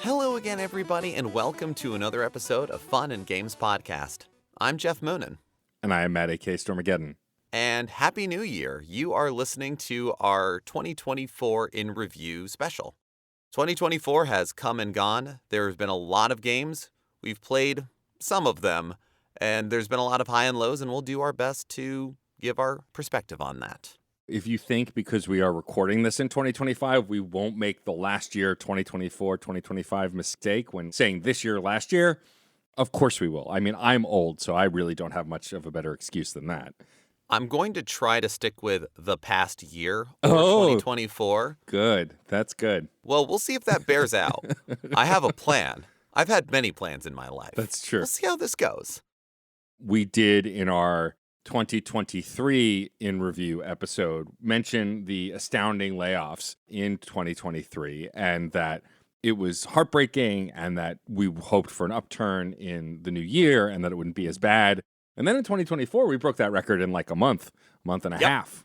Hello again, everybody, and welcome to another episode of Fun and Games Podcast. I'm Geoff Moonen. And I am Matt A.K. Stormageddon. And Happy New Year. You are listening to our 2024 in Review special. 2024 has come and gone. There have been a lot of games. We've played some of them, and there's been a lot of high and lows, and we'll do our best to give our perspective on that. If you think because we are recording this in 2025, we won't make the last year 2024, 2025 mistake when saying this year, last year, of course we will. I mean, I'm old, so I really don't have much of a better excuse than that. I'm going to try to stick with the past year, or 2024. Good. That's good. Well, we'll see if that bears out. I have a plan. I've had many plans in my life. That's true. We'll see how this goes. We did in our 2023 in review episode mention the astounding layoffs in 2023 and that it was heartbreaking and that we hoped for an upturn in the new year and that it wouldn't be as bad. And then in 2024, we broke that record in like a month and a half.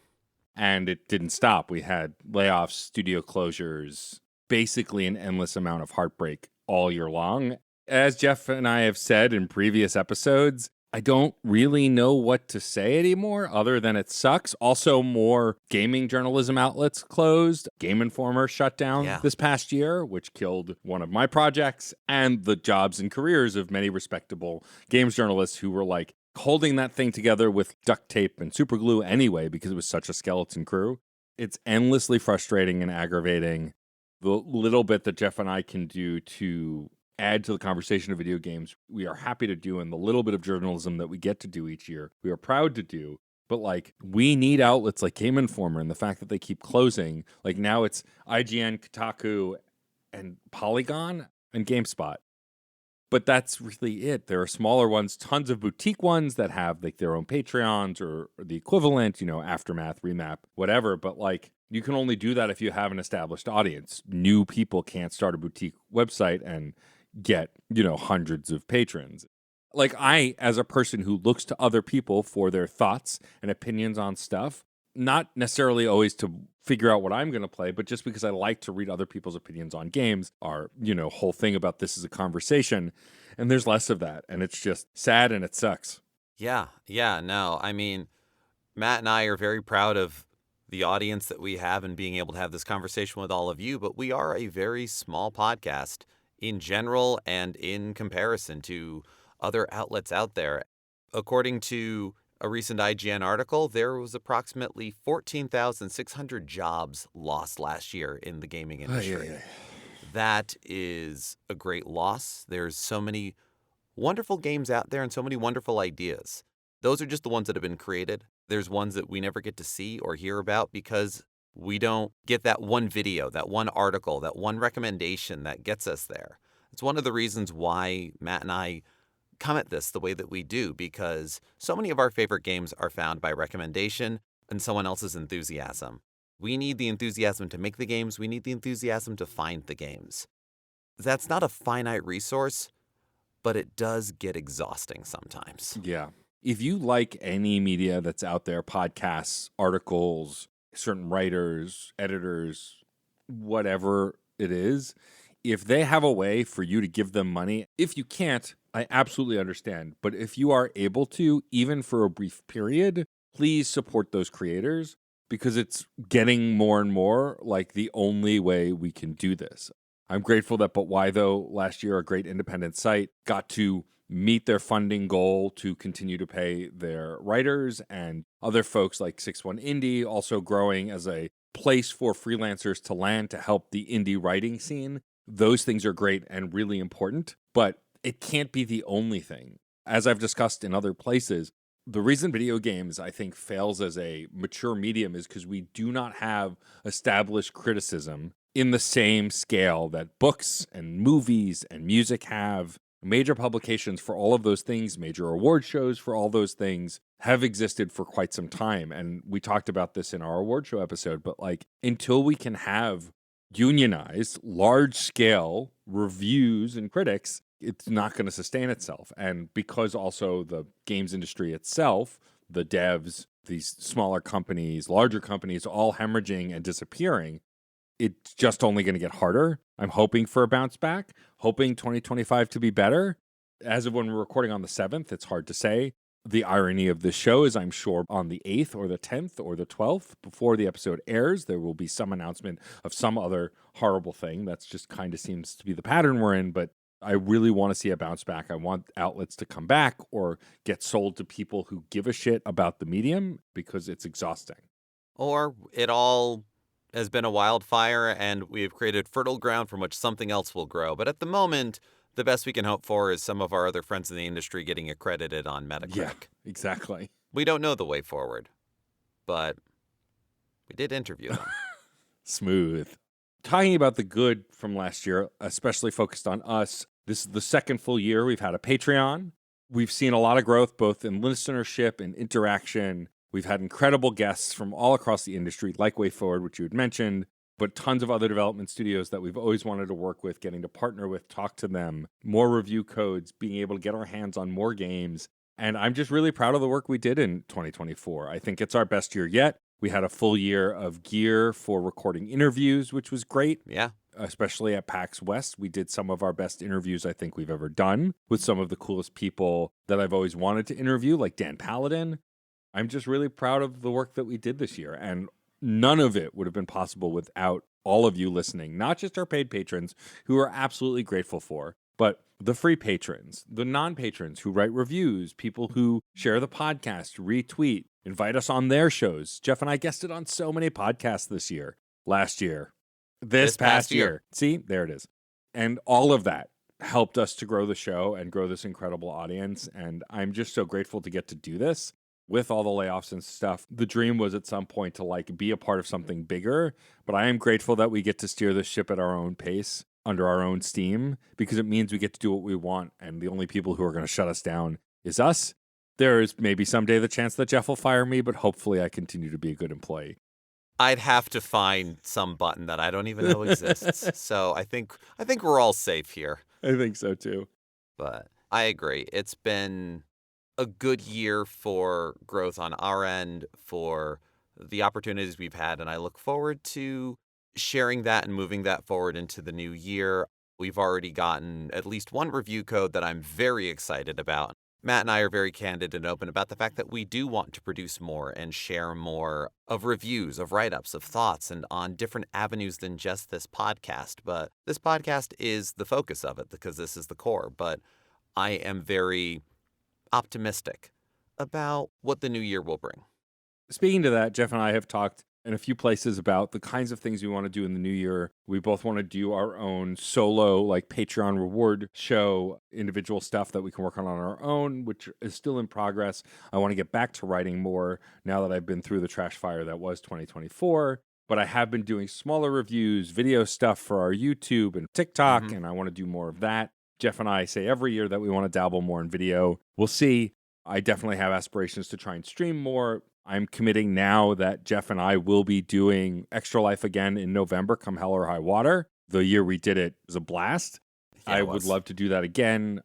And it didn't stop. We had layoffs, studio closures, basically an endless amount of heartbreak all year long. As Geoff and I have said in previous episodes, I don't really know what to say anymore other than it sucks. Also, more gaming journalism outlets closed. Game Informer shut down this past year, which killed one of my projects and the jobs and careers of many respectable games journalists who were like holding that thing together with duct tape and super glue anyway because it was such a skeleton crew. It's endlessly frustrating and aggravating. The little bit that Geoff and I can do to add to the conversation of video games, we are happy to do, and the little bit of journalism that we get to do each year, we are proud to do. But like, we need outlets like Game Informer, and the fact that they keep closing, like now it's IGN, Kotaku, and Polygon, and GameSpot. But that's really it. There are smaller ones, tons of boutique ones that have like their own Patreons or the equivalent, Aftermath, Remap, whatever. But like, you can only do that if you have an established audience. New people can't start a boutique website and get, hundreds of patrons. Like I, as a person who looks to other people for their thoughts and opinions on stuff, not necessarily always to figure out what I'm going to play, but just because I like to read other people's opinions on games, our, whole thing about this is a conversation, and there's less of that, and it's just sad and it sucks. No, I mean, Matt and I are very proud of the audience that we have and being able to have this conversation with all of you, but we are a very small podcast in general and in comparison to other outlets out there. According to a recent IGN article, there was approximately 14,600 jobs lost last year in the gaming industry. That is a great loss. There's so many wonderful games out there and so many wonderful ideas. Those are just the ones that have been created. There's ones that we never get to see or hear about because we don't get that one video, that one article, that one recommendation that gets us there. It's one of the reasons why Matt and I come at this the way that we do, because so many of our favorite games are found by recommendation and someone else's enthusiasm. We need the enthusiasm to make the games. We need the enthusiasm to find the games. That's not a finite resource, but it does get exhausting sometimes. Yeah. If you like any media that's out there, podcasts, articles, certain writers, editors, whatever it is, if they have a way for you to give them money, if you can't, I absolutely understand. But if you are able to, even for a brief period, please support those creators because it's getting more and more like the only way we can do this. I'm grateful that But Why Though last year, a great independent site, got to meet their funding goal to continue to pay their writers, and other folks like 6-1 Indie also growing as a place for freelancers to land to help the indie writing scene. Those things are great and really important, but it can't be the only thing. As I've discussed in other places, the reason video games, I think, fails as a mature medium is because we do not have established criticism in the same scale that books and movies and music have. Major publications for all of those things, major award shows for all those things have existed for quite some time. And we talked about this in our award show episode, but like until we can have unionized, large-scale reviews and critics, it's not going to sustain itself. And because also the games industry itself, the devs, these smaller companies, larger companies, all hemorrhaging and disappearing, it's just only going to get harder. I'm hoping for a bounce back, hoping 2025 to be better. As of when we're recording on the 7th, it's hard to say. The irony of this show is I'm sure on the 8th or the 10th or the 12th, before the episode airs, there will be some announcement of some other horrible thing. That's just kind of seems to be the pattern we're in, but I really want to see a bounce back. I want outlets to come back or get sold to people who give a shit about the medium because it's exhausting. Or it all has been a wildfire and we've created fertile ground from which something else will grow. But at the moment, the best we can hope for is some of our other friends in the industry getting accredited on Metacritic. Yeah, exactly. We don't know the way forward, but we did interview them. Smooth. Talking about the good from last year, especially focused on us, this is the second full year we've had a Patreon. We've seen a lot of growth both in listenership and interaction. We've had incredible guests from all across the industry, like Way Forward, which you had mentioned, but tons of other development studios that we've always wanted to work with, getting to partner with, talk to them, more review codes, being able to get our hands on more games. And I'm just really proud of the work we did in 2024. I think it's our best year yet. We had a full year of gear for recording interviews, which was great. Yeah. Especially at PAX West. We did some of our best interviews I think we've ever done with some of the coolest people that I've always wanted to interview, like Dan Paladin. I'm just really proud of the work that we did this year. And none of it would have been possible without all of you listening, not just our paid patrons, who we're absolutely grateful for, but the free patrons, the non-patrons who write reviews, people who share the podcast, retweet, invite us on their shows. Geoff and I guested on so many podcasts last year, this past year. See, there it is. And all of that helped us to grow the show and grow this incredible audience. And I'm just so grateful to get to do this. With all the layoffs and stuff, the dream was at some point to like be a part of something bigger, but I am grateful that we get to steer the ship at our own pace, under our own steam, because it means we get to do what we want, and the only people who are going to shut us down is us. There is maybe someday the chance that Geoff will fire me, but hopefully I continue to be a good employee. I'd have to find some button that I don't even know exists. So I think we're all safe here. I think so too. But I agree. It's been a good year for growth on our end, for the opportunities we've had, and I look forward to sharing that and moving that forward into the new year. We've already gotten at least one review code that I'm very excited about. Matt and I are very candid and open about the fact that we do want to produce more and share more of reviews, of write-ups, of thoughts, and on different avenues than just this podcast. But this podcast is the focus of it because this is the core. But I am very optimistic about what the new year will bring. Speaking to that, Geoff and I have talked in a few places about the kinds of things we want to do in the new year. We both want to do our own solo, like Patreon reward show, individual stuff that we can work on our own, which is still in progress. I want to get back to writing more now that I've been through the trash fire that was 2024. But I have been doing smaller reviews, video stuff for our YouTube and TikTok, and I want to do more of that. Geoff and I say every year that we want to dabble more in video. We'll see. I definitely have aspirations to try and stream more. I'm committing now that Geoff and I will be doing Extra Life again in November, come hell or high water. The year we did it was a blast. Yeah, I would love to do that again,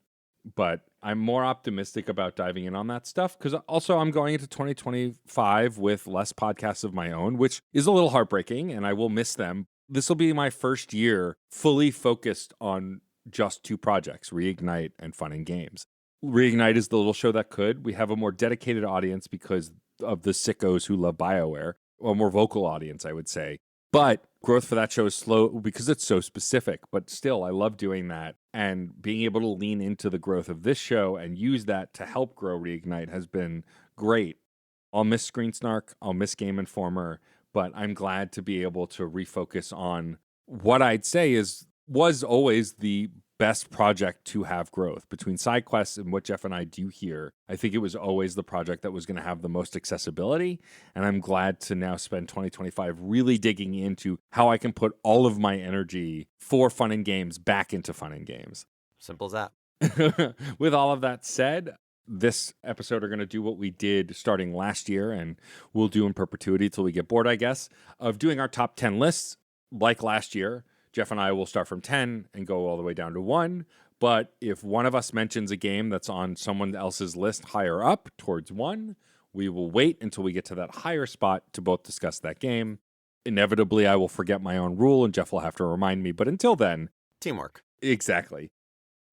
but I'm more optimistic about diving in on that stuff because also I'm going into 2025 with less podcasts of my own, which is a little heartbreaking, and I will miss them. This will be my first year fully focused on just two projects, Reignite and Fun and Games. Reignite is the little show that could. We have a more dedicated audience because of the sickos who love BioWare, or a more vocal audience, I would say. But growth for that show is slow because it's so specific. But still, I love doing that. And being able to lean into the growth of this show and use that to help grow Reignite has been great. I'll miss Screen Snark. I'll miss Game Informer. But I'm glad to be able to refocus on what I'd say was always the best project to have growth. Between side quests and what Geoff and I do here, I think it was always the project that was going to have the most accessibility. And I'm glad to now spend 2025 really digging into how I can put all of my energy for Fun and Games back into Fun and Games. Simple as that. With all of that said, this episode are going to do what we did starting last year, and we'll do in perpetuity till we get bored, I guess, of doing our top 10 lists like last year. Geoff and I will start from 10 and go all the way down to 1. But if one of us mentions a game that's on someone else's list higher up towards 1, we will wait until we get to that higher spot to both discuss that game. Inevitably, I will forget my own rule and Geoff will have to remind me. But until then, Teamwork. exactly.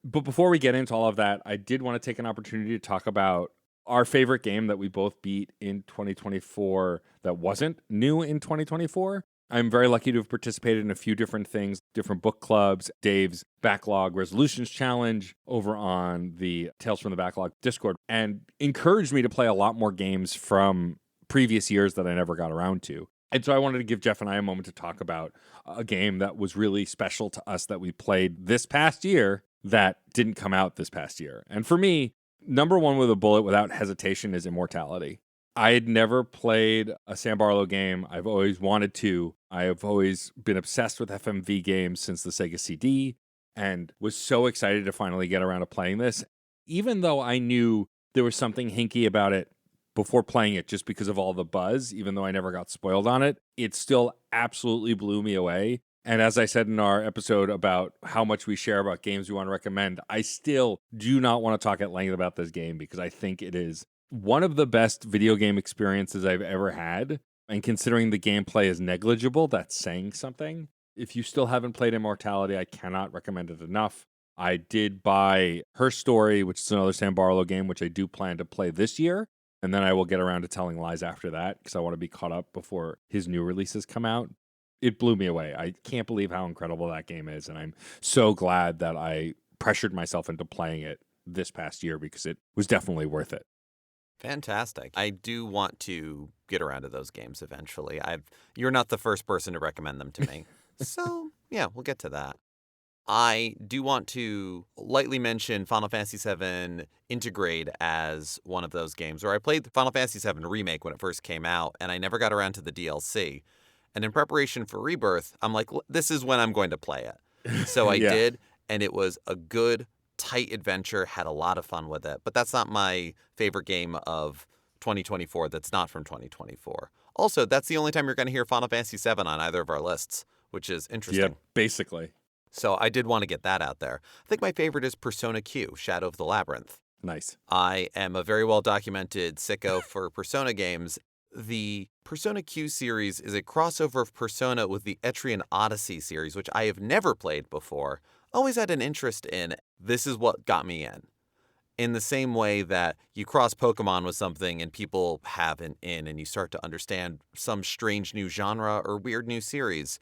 But before we get into all of that, I did want to take an opportunity to talk about our favorite game that we both beat in 2024 that wasn't new in 2024. I'm very lucky to have participated in a few different things, different book clubs, Dave's Backlog Resolutions Challenge over on the Tales from the Backlog Discord, and encouraged me to play a lot more games from previous years that I never got around to. And so I wanted to give Geoff and I a moment to talk about a game that was really special to us that we played this past year that didn't come out this past year. And for me, number one with a bullet without hesitation is Immortality. I had never played a Sam Barlow game. I've always wanted to. I have always been obsessed with FMV games since the Sega CD and was so excited to finally get around to playing this. Even though I knew there was something hinky about it before playing it just because of all the buzz, even though I never got spoiled on it, it still absolutely blew me away. And as I said in our episode about how much we share about games we want to recommend, I still do not want to talk at length about this game because I think it is one of the best video game experiences I've ever had. And considering the gameplay is negligible, that's saying something. If you still haven't played Immortality, I cannot recommend it enough. I did buy Her Story, which is another Sam Barlow game, which I do plan to play this year. And then I will get around to Telling Lies after that because I want to be caught up before his new releases come out. It blew me away. I can't believe how incredible that game is. And I'm so glad that I pressured myself into playing it this past year because it was definitely worth it. Fantastic. I do want to get around to those games eventually. You're not the first person to recommend them to me. So, yeah, we'll get to that. I do want to lightly mention Final Fantasy VII Intergrade as one of those games where I played the Final Fantasy VII Remake when it first came out, and I never got around to the DLC. And in preparation for Rebirth, I'm like, this is when I'm going to play it. So I did, and it was a good, tight adventure, had a lot of fun with it. But that's not my favorite game of 2024 that's not from 2024. Also, that's the only time you're going to hear Final Fantasy VII on either of our lists, which is interesting. Yeah, basically. So I did want to get that out there. I think my favorite is Persona Q, Shadow of the Labyrinth. Nice. I am a very well-documented sicko for Persona games. The Persona Q series is a crossover of Persona with the Etrian Odyssey series, which I have never played before. Always had an interest in. This is what got me in. In the same way that you cross Pokemon with something and people have an in and you start to understand some strange new genre or weird new series,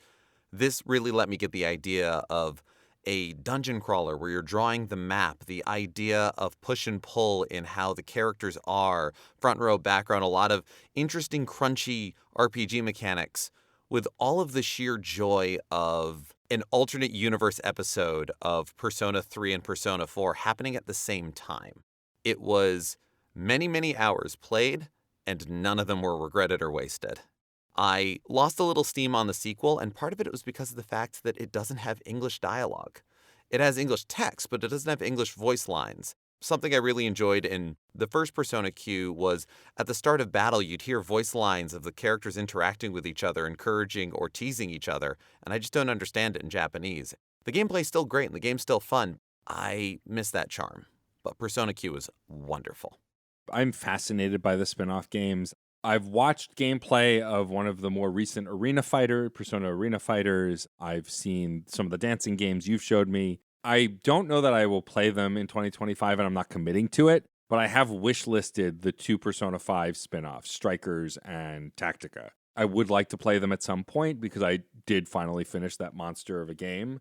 this really let me get the idea of a dungeon crawler where you're drawing the map, the idea of push and pull in how the characters are, front row, background, a lot of interesting, crunchy RPG mechanics with all of the sheer joy of an alternate universe episode of Persona 3 and Persona 4 happening at the same time. It was many, many hours played, and none of them were regretted or wasted. I lost a little steam on the sequel, and part of it was because of the fact that it doesn't have English dialogue. It has English text, but it doesn't have English voice lines. Something I really enjoyed in the first Persona Q was at the start of battle, you'd hear voice lines of the characters interacting with each other, encouraging or teasing each other, and I just don't understand it in Japanese. The gameplay's still great and the game's still fun. I miss that charm, but Persona Q is wonderful. I'm fascinated by the spin-off games. I've watched gameplay of one of the more recent Persona Arena Fighters. I've seen some of the dancing games you've showed me. I don't know that I will play them in 2025, and I'm not committing to it, but I have wishlisted the two Persona 5 spin-offs, Strikers and Tactica. I would like to play them at some point because I did finally finish that monster of a game,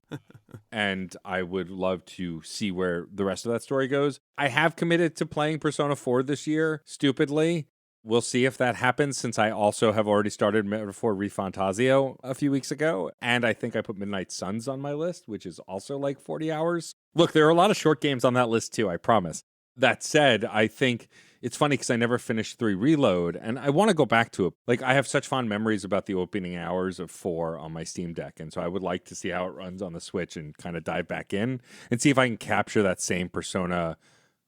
and I would love to see where the rest of that story goes. I have committed to playing Persona 4 this year, stupidly. We'll see if that happens, since I also have already started Metaphor Refantasio a few weeks ago, and I think I put Midnight Suns on my list, which is also like 40 hours. Look, there are a lot of short games on that list too, I promise. That said, I think it's funny because I never finished 3 Reload, and I want to go back to it. Like, I have such fond memories about the opening hours of 4 on my Steam Deck, and so I would like to see how it runs on the Switch and kind of dive back in and see if I can capture that same Persona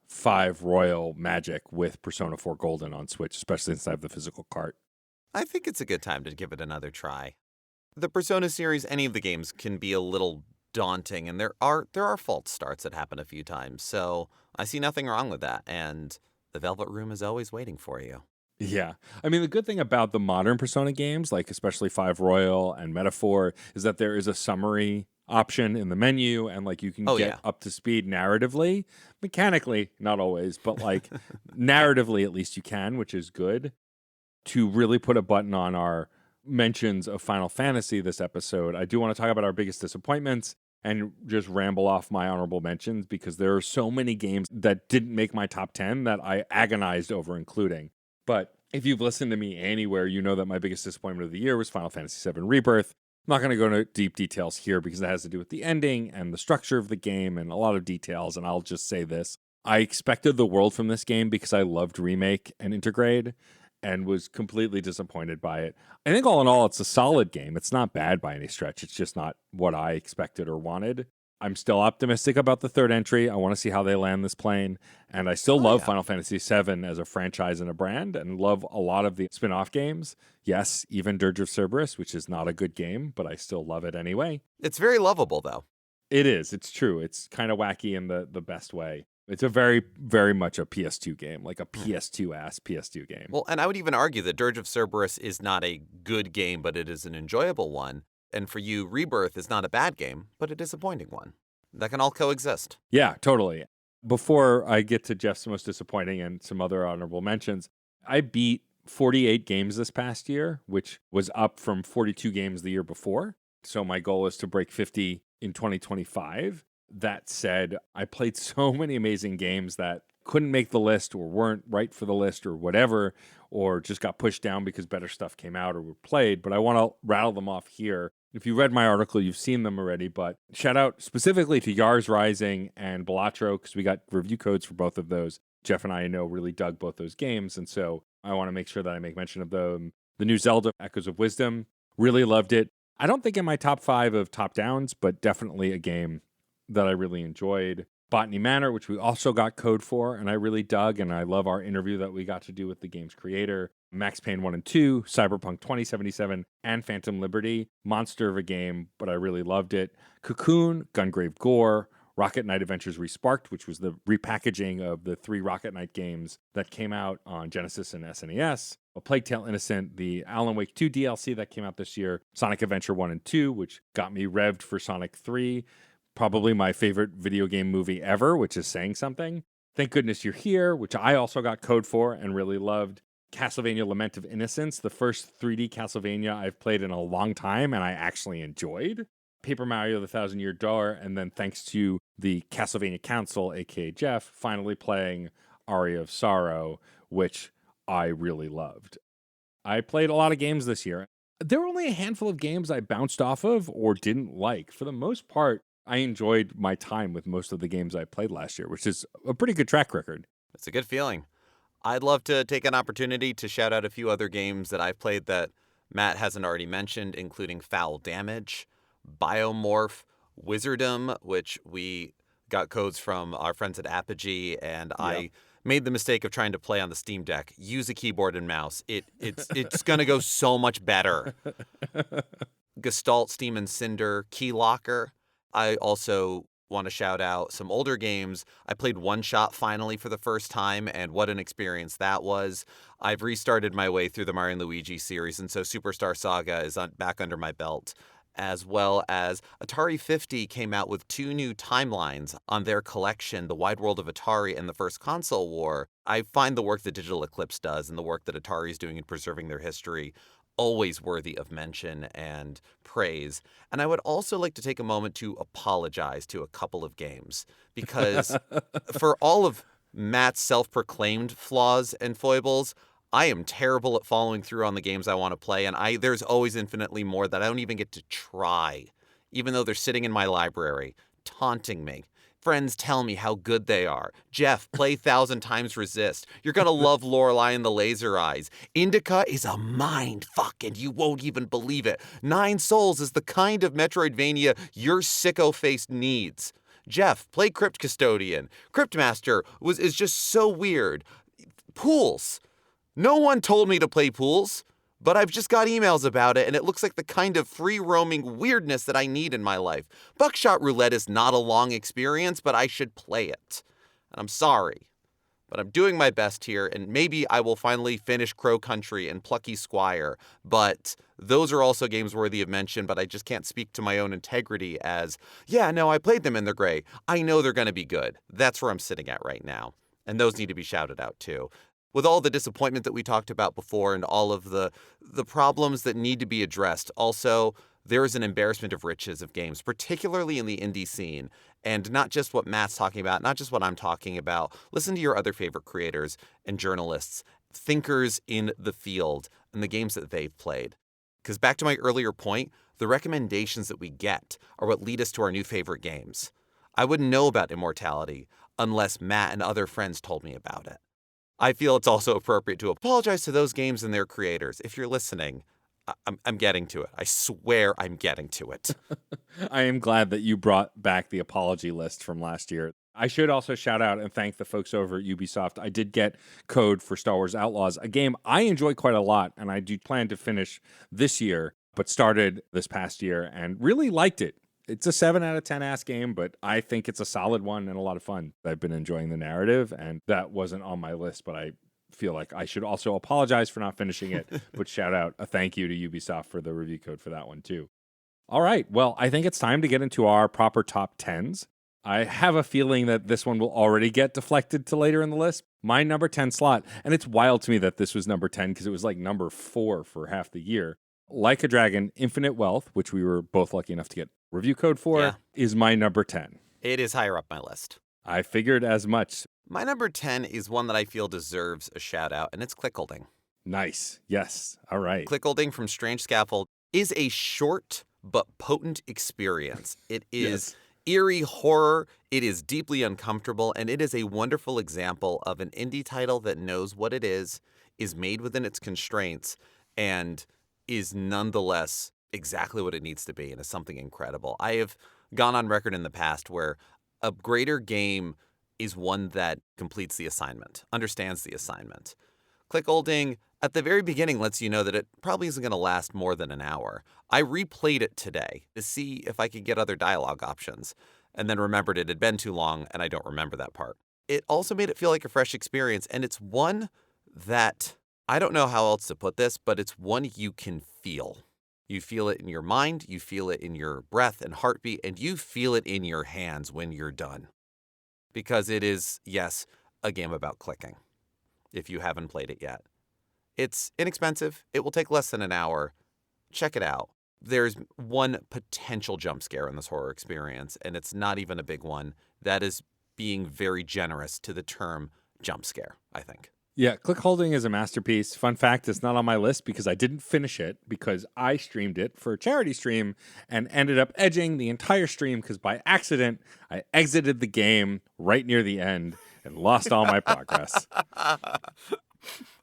5 Royal magic with Persona 4 Golden on Switch, especially since I have the physical cart. I think it's a good time to give it another try. The Persona series, any of the games, can be a little daunting, and there are false starts that happen a few times, so I see nothing wrong with that, and the Velvet Room is always waiting for you. Yeah. I mean, the good thing about the modern Persona games, like especially 5 Royal and Metaphor, is that there is a summary option in the menu and like you can Oh, get yeah. up to speed narratively. Mechanically, not always, but like narratively at least you can, which is good. To really put a button on our mentions of Final Fantasy this episode, I do want to talk about our biggest disappointments and just ramble off my honorable mentions because there are so many games that didn't make my top 10 that I agonized over including. But if you've listened to me anywhere, you know that my biggest disappointment of the year was Final Fantasy VII Rebirth. I'm not going to go into deep details here because it has to do with the ending and the structure of the game and a lot of details. And I'll just say this. I expected the world from this game because I loved Remake and Intergrade and was completely disappointed by it. I think all in all, it's a solid game. It's not bad by any stretch. It's just not what I expected or wanted. I'm still optimistic about the third entry. I want to see how they land this plane. And I still Oh, love yeah. Final Fantasy VII as a franchise and a brand and love a lot of the spin off games. Yes, even Dirge of Cerberus, which is not a good game, but I still love it anyway. It's very lovable, though. It is. It's true. It's kind of wacky in the best way. It's a very, very much a PS2 game, like a PS2 ass PS2 game. Well, and I would even argue that Dirge of Cerberus is not a good game, but it is an enjoyable one. And for you, Rebirth is not a bad game, but a disappointing one. That can all coexist. Yeah, totally. Before I get to Jeff's most disappointing and some other honorable mentions, I beat 48 games this past year, which was up from 42 games the year before. So my goal is to break 50 in 2025. That said, I played so many amazing games that couldn't make the list or weren't right for the list or whatever, or just got pushed down because better stuff came out or were played. But I want to rattle them off here. If you read my article, you've seen them already, but shout out specifically to Yars Rising and Balatro because we got review codes for both of those. Jeff and I know really dug both those games, and so I want to make sure that I make mention of them. The new Zelda, Echoes of Wisdom, really loved it. I don't think in my top 5 of top downs, but definitely a game that I really enjoyed. Botany Manor, which we also got code for, and I really dug, and I love our interview that we got to do with the game's creator. Max Payne 1 and 2, Cyberpunk 2077, and Phantom Liberty. Monster of a game, but I really loved it. Cocoon, Gungrave Gore, Rocket Knight Adventures Resparked, which was the repackaging of the 3 Rocket Knight games that came out on Genesis and SNES. A Plague Tale Innocent, the Alan Wake 2 DLC that came out this year, Sonic Adventure 1 and 2, which got me revved for Sonic 3. Probably my favorite video game movie ever, which is saying something. Thank Goodness You're Here, which I also got code for and really loved. Castlevania Lament of Innocence, the first 3D Castlevania I've played in a long time and I actually enjoyed. Paper Mario The Thousand Year Door, and then thanks to the Castlevania Council, aka Geoff, finally playing Aria of Sorrow, which I really loved. I played a lot of games this year. There were only a handful of games I bounced off of or didn't like. For the most part, I enjoyed my time with most of the games I played last year, which is a pretty good track record. It's a good feeling. I'd love to take an opportunity to shout out a few other games that I've played that Matt hasn't already mentioned, including Foul Damage, Biomorph, Wizardom, which we got codes from our friends at Apogee, and I made the mistake of trying to play on the Steam Deck. Use a keyboard and mouse. It's going to go so much better. Gestalt, Steam and Cinder, Key Locker. I also want to shout out some older games. I played One Shot finally for the first time, and what an experience that was. I've restarted my way through the Mario and Luigi series, and so Superstar Saga is back under my belt, as well as Atari 50 came out with 2 new timelines on their collection, The Wide World of Atari and The First Console War. I find the work that Digital Eclipse does and the work that Atari is doing in preserving their history always worthy of mention and praise. And I would also like to take a moment to apologize to a couple of games because for all of Matt's self-proclaimed flaws and foibles, I am terrible at following through on the games I want to play, and there's always infinitely more that I don't even get to try, even though they're sitting in my library, taunting me. Friends tell me how good they are. Geoff, play 1,000 Times Resist. You're going to love Lorelei and the Laser Eyes. Indica is a mind fuck, and you won't even believe it. Nine Souls is the kind of Metroidvania your sicko face needs. Geoff, play Crypt Custodian. Cryptmaster is just so weird. Pools. No one told me to play Pools, but I've just got emails about it, and it looks like the kind of free-roaming weirdness that I need in my life. Buckshot Roulette is not a long experience, but I should play it. And I'm sorry. But I'm doing my best here, and maybe I will finally finish Crow Country and Plucky Squire. But those are also games worthy of mention, but I just can't speak to my own integrity as, yeah, no, I played them and they're great. I know they're going to be good. That's where I'm sitting at right now. And those need to be shouted out too. With all the disappointment that we talked about before and all of the problems that need to be addressed, also, there is an embarrassment of riches of games, particularly in the indie scene. And not just what Matt's talking about, not just what I'm talking about. Listen to your other favorite creators and journalists, thinkers in the field, and the games that they've played. Because back to my earlier point, the recommendations that we get are what lead us to our new favorite games. I wouldn't know about Immortality unless Matt and other friends told me about it. I feel it's also appropriate to apologize to those games and their creators. If you're listening, I'm getting to it. I swear I'm getting to it. I am glad that you brought back the apology list from last year. I should also shout out and thank the folks over at Ubisoft. I did get code for Star Wars Outlaws, a game I enjoy quite a lot, and I do plan to finish this year, but started this past year and really liked it. It's a 7 out of 10 ass game, but I think it's a solid one and a lot of fun. I've been enjoying the narrative, and that wasn't on my list, but I feel like I should also apologize for not finishing it, but shout out a thank you to Ubisoft for the review code for that one too. All right, well, I think it's time to get into our proper top 10s. I have a feeling that this one will already get deflected to later in the list. My number 10 slot, and it's wild to me that this was number 10 because it was like number 4 for half the year. Like a Dragon, Infinite Wealth, which we were both lucky enough to get review code for, is my number 10. It is higher up my list. I figured as much. My number 10 is one that I feel deserves a shout out, and it's Clickholding. Nice. Yes. All right. Clickholding from Strange Scaffold is a short but potent experience. It is eerie horror, it is deeply uncomfortable, and it is a wonderful example of an indie title that knows what it is made within its constraints, and is nonetheless exactly what it needs to be, and is something incredible. I have gone on record in the past where a greater game is one that completes the assignment, understands the assignment. Clickholding, at the very beginning, lets you know that it probably isn't going to last more than an hour. I replayed it today to see if I could get other dialogue options, and then remembered it had been too long, and I don't remember that part. It also made it feel like a fresh experience, and it's one that, I don't know how else to put this, but it's one you can feel. You feel it in your mind, you feel it in your breath and heartbeat, and you feel it in your hands when you're done. Because it is, yes, a game about clicking, if you haven't played it yet. It's inexpensive. It will take less than an hour. Check it out. There's one potential jump scare in this horror experience, and it's not even a big one. That is being very generous to the term jump scare, I think. Yeah, Clickholding is a masterpiece. Fun fact, it's not on my list because I didn't finish it because I streamed it for a charity stream and ended up edging the entire stream because by accident, I exited the game right near the end and lost all my progress.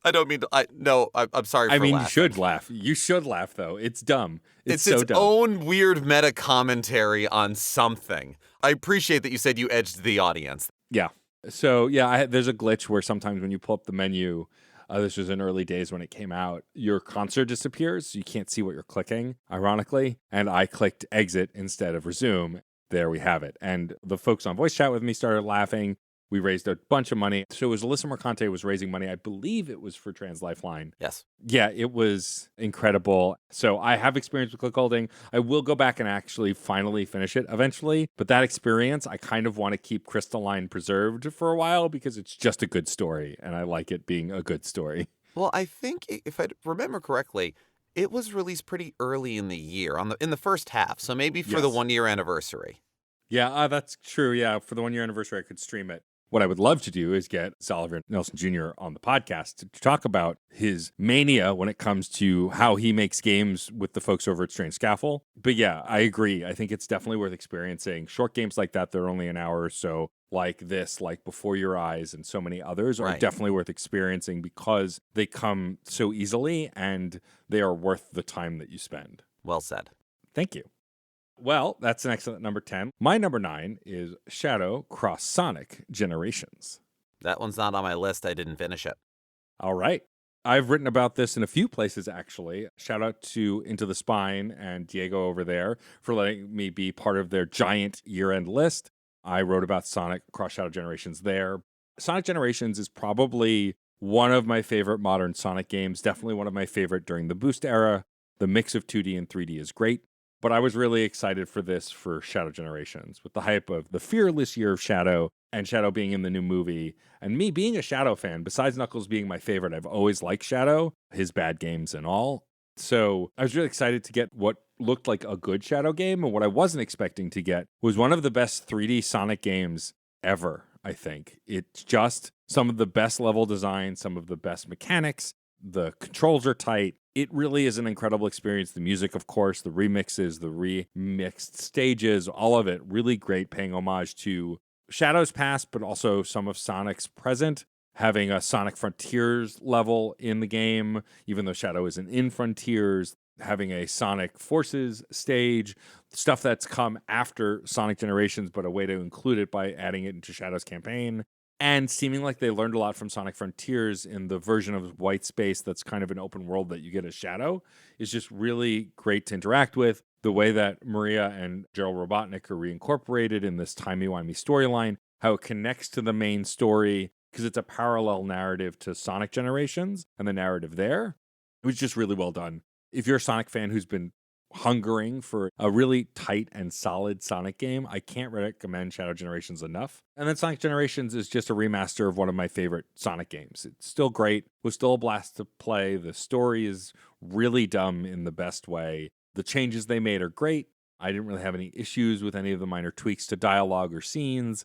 I don't mean to. I'm sorry for laughing. You should laugh. You should laugh, though. It's dumb. It's so its dumb. own weird meta commentary on something. I appreciate that you said you edged the audience. Yeah. So, there's a glitch where sometimes when you pull up the menu, this was in early days when it came out, your cursor disappears. So you can't see what you're clicking, ironically. And I clicked exit instead of resume. There we have it. And the folks on voice chat with me started laughing. We raised a bunch of money. So it was Alyssa Mercante was raising money. I believe it was for Trans Lifeline. Yes. Yeah, it was incredible. So I have experience with clickholding. I will go back and actually finally finish it eventually. But that experience, I kind of want to keep Crystalline preserved for a while because it's just a good story. And I like it being a good story. Well, I think if I remember correctly, it was released pretty early in the year, in the first half. So maybe for the 1 year anniversary. Yeah, that's true. Yeah, for the 1 year anniversary, I could stream it. What I would love to do is get Oliver Nelson Jr. on the podcast to talk about his mania when it comes to how he makes games with the folks over at Strange Scaffold. But yeah, I agree. I think it's definitely worth experiencing. Short games like that, they're only an hour or so, like this, like Before Your Eyes, and so many others are definitely worth experiencing because they come so easily and they are worth the time that you spend. Well said. Thank you. Well, that's an excellent number 10. My number 9 is Shadow Cross Sonic Generations. That one's not on my list. I didn't finish it. All right. I've written about this in a few places, actually. Shout out to Into the Spine and Diego over there for letting me be part of their giant year-end list. I wrote about Sonic Cross Shadow Generations there. Sonic Generations is probably one of my favorite modern Sonic games, definitely one of my favorite during the Boost era. The mix of 2D and 3D is great, but I was really excited for this for Shadow Generations with the hype of the fearless year of Shadow and Shadow being in the new movie. And me being a Shadow fan, besides Knuckles being my favorite, I've always liked Shadow, his bad games and all. So I was really excited to get what looked like a good Shadow game. And what I wasn't expecting to get was one of the best 3D Sonic games ever, I think. It's just some of the best level design, some of the best mechanics. The controls are tight. It really is an incredible experience. The music, of course, the remixes, the remixed stages, all of it really great, paying homage to Shadow's past, but also some of Sonic's present. Having a Sonic Frontiers level in the game, even though Shadow isn't in Frontiers, having a Sonic Forces stage, stuff that's come after Sonic Generations, but a way to include it by adding it into Shadow's campaign. And seeming like they learned a lot from Sonic Frontiers in the version of White Space that's kind of an open world that you get as Shadow is just really great to interact with. The way that Maria and Gerald Robotnik are reincorporated in this timey-wimey storyline, how it connects to the main story, because it's a parallel narrative to Sonic Generations and the narrative there. It was just really well done. If you're a Sonic fan who's been hungering for a really tight and solid Sonic game, I can't recommend Shadow Generations enough. And then Sonic Generations is just a remaster of one of my favorite Sonic games. It's still great. It was still a blast to play. The story is really dumb in the best way. The changes they made are great. I didn't really have any issues with any of the minor tweaks to dialogue or scenes.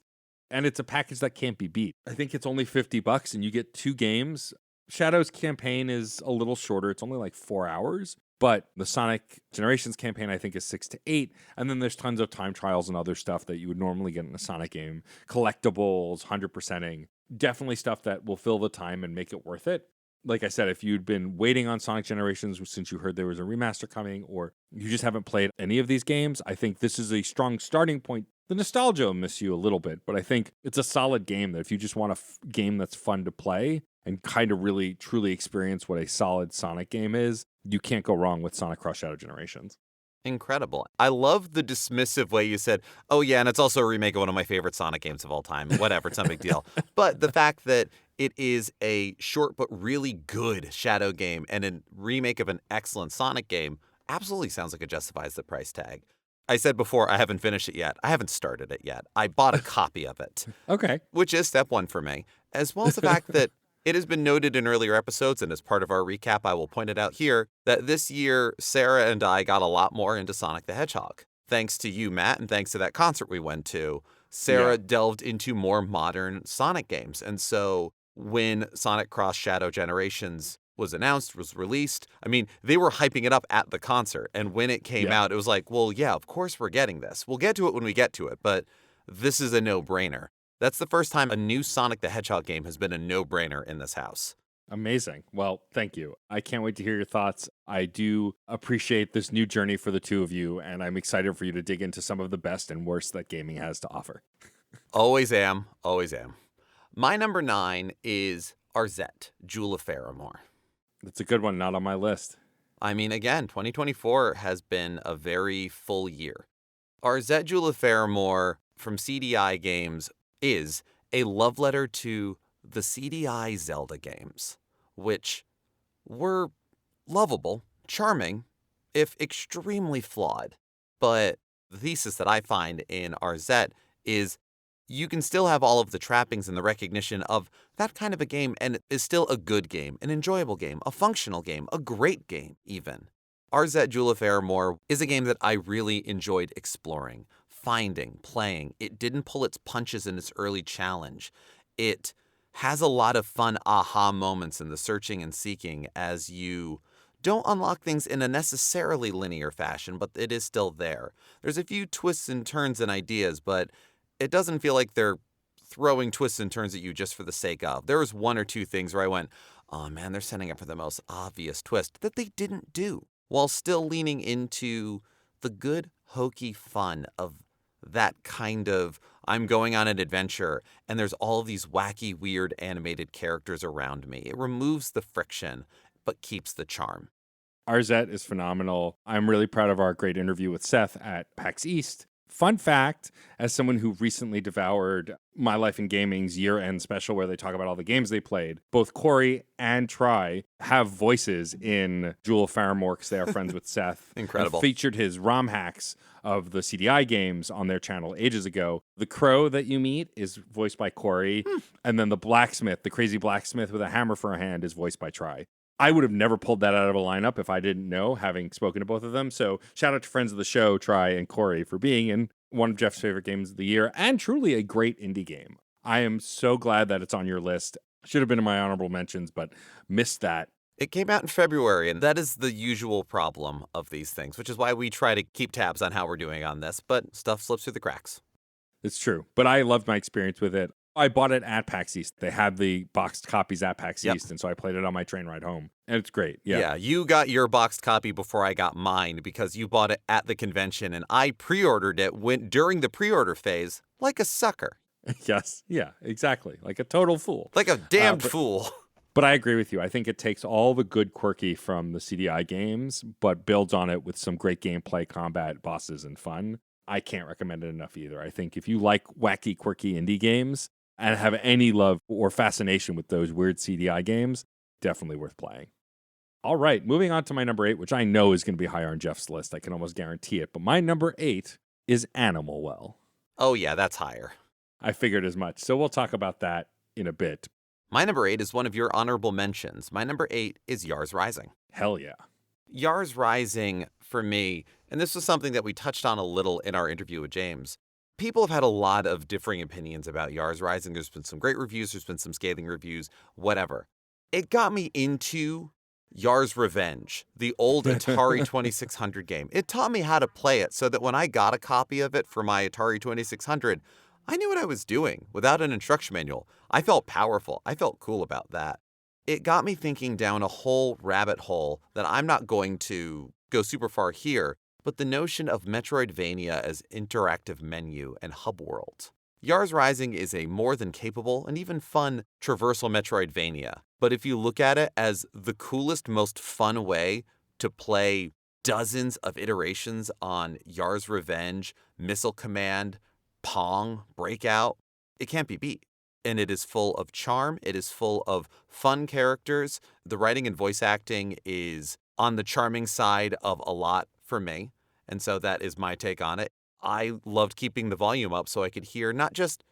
And it's a package that can't be beat. I think it's only $50 and you get 2 games. Shadow's campaign is a little shorter. It's only like 4 hours. But the Sonic Generations campaign, I think, is 6 to 8. And then there's tons of time trials and other stuff that you would normally get in a Sonic game. Collectibles, 100%ing. Definitely stuff that will fill the time and make it worth it. Like I said, if you'd been waiting on Sonic Generations since you heard there was a remaster coming, or you just haven't played any of these games, I think this is a strong starting point. The nostalgia will miss you a little bit, but I think it's a solid game that if you just want a game that's fun to play and kind of really, truly experience what a solid Sonic game is, you can't go wrong with Sonic Cross Shadow Generations. Incredible. I love the dismissive way you said, oh, yeah, and it's also a remake of one of my favorite Sonic games of all time. Whatever, it's not a big deal. But the fact that it is a short but really good Shadow game and a remake of an excellent Sonic game absolutely sounds like it justifies the price tag. I said before, I haven't finished it yet. I haven't started it yet. I bought a copy of it. Okay. Which is step one for me, as well as the fact that it has been noted in earlier episodes, and as part of our recap, I will point it out here, that this year, Sarah and I got a lot more into Sonic the Hedgehog. Thanks to you, Matt, and thanks to that concert we went to, Sarah delved into more modern Sonic games. And so when Sonic Cross Shadow Generations was announced, was released, I mean, they were hyping it up at the concert. And when it came out, it was like, well, yeah, of course we're getting this. We'll get to it when we get to it, but this is a no-brainer. That's the first time a new Sonic the Hedgehog game has been a no-brainer in this house. Amazing. Well, thank you. I can't wait to hear your thoughts. I do appreciate this new journey for the two of you, and I'm excited for you to dig into some of the best and worst that gaming has to offer. Always am. Always am. My number 9 is Arzette, Jewel of Faramore. That's a good one, not on my list. I mean, again, 2024 has been a very full year. Arzette, Jewel of Faramore from CDI Games is a love letter to the CDI Zelda games, which were lovable, charming, if extremely flawed. But the thesis that I find in Arzette is you can still have all of the trappings and the recognition of that kind of a game, and it is still a good game, an enjoyable game, a functional game, a great game, even. Arzette, Jewel of Faramore is a game that I really enjoyed exploring, finding, playing. It didn't pull its punches in its early challenge. It has a lot of fun aha moments in the searching and seeking as you don't unlock things in a necessarily linear fashion, but it is still there. There's a few twists and turns and ideas, but it doesn't feel like they're throwing twists and turns at you just for the sake of. There was 1 or 2 things where I went, oh man, they're setting up for the most obvious twist that they didn't do, while still leaning into the good, hokey fun of that kind of, I'm going on an adventure, and there's all these wacky, weird animated characters around me. It removes the friction, but keeps the charm. Arzette is phenomenal. I'm really proud of our great interview with Seth at PAX East. Fun fact, as someone who recently devoured My Life in Gaming's year-end special where they talk about all the games they played, both Corey and Try have voices in Jewel Faramorks. They are friends with Seth. Incredible. And featured his ROM hacks of the CDI games on their channel ages ago. The crow that you meet is voiced by Corey, and then the blacksmith, the crazy blacksmith with a hammer for a hand, is voiced by Try. I would have never pulled that out of a lineup if I didn't know, having spoken to both of them. So shout out to friends of the show, Try and Corey, for being in one of Geoff's favorite games of the year and truly a great indie game. I am so glad that it's on your list. Should have been in my honorable mentions, but missed that. It came out in February, and that is the usual problem of these things, which is why we try to keep tabs on how we're doing on this, but stuff slips through the cracks. It's true, but I loved my experience with it. I bought it at PAX East. They had the boxed copies at PAX East, and so I played it on my train ride home. And it's great. Yeah, you got your boxed copy before I got mine because you bought it at the convention, and I pre-ordered it during the pre-order phase like a sucker. Yes, yeah, exactly. Like a total fool. Like a damned fool. But I agree with you. I think it takes all the good quirky from the CDI games, but builds on it with some great gameplay, combat, bosses, and fun. I can't recommend it enough either. I think if you like wacky, quirky indie games, and have any love or fascination with those weird CDI games, definitely worth playing. All right, moving on to my number 8, which I know is going to be higher on Geoff's list. I can almost guarantee it. But my number 8 is Animal Well. Oh, yeah, that's higher. I figured as much. So we'll talk about that in a bit. My number 8 is one of your honorable mentions. My number 8 is Yars Rising. Hell yeah. Yars Rising, for me, and this was something that we touched on a little in our interview with James, people have had a lot of differing opinions about Yars Rising. There's been some great reviews. There's been some scathing reviews, whatever. It got me into Yars Revenge, the old Atari 2600 game. It taught me how to play it so that when I got a copy of it for my Atari 2600, I knew what I was doing without an instruction manual. I felt powerful. I felt cool about that. It got me thinking down a whole rabbit hole that I'm not going to go super far here, but the notion of Metroidvania as interactive menu and hub world. Yars Rising is a more than capable and even fun traversal Metroidvania, but if you look at it as the coolest, most fun way to play dozens of iterations on Yars Revenge, Missile Command, Pong, Breakout, it can't be beat. And it is full of charm, it is full of fun characters. The writing and voice acting is on the charming side of a lot for me, and so that is my take on it. I loved keeping the volume up so I could hear not just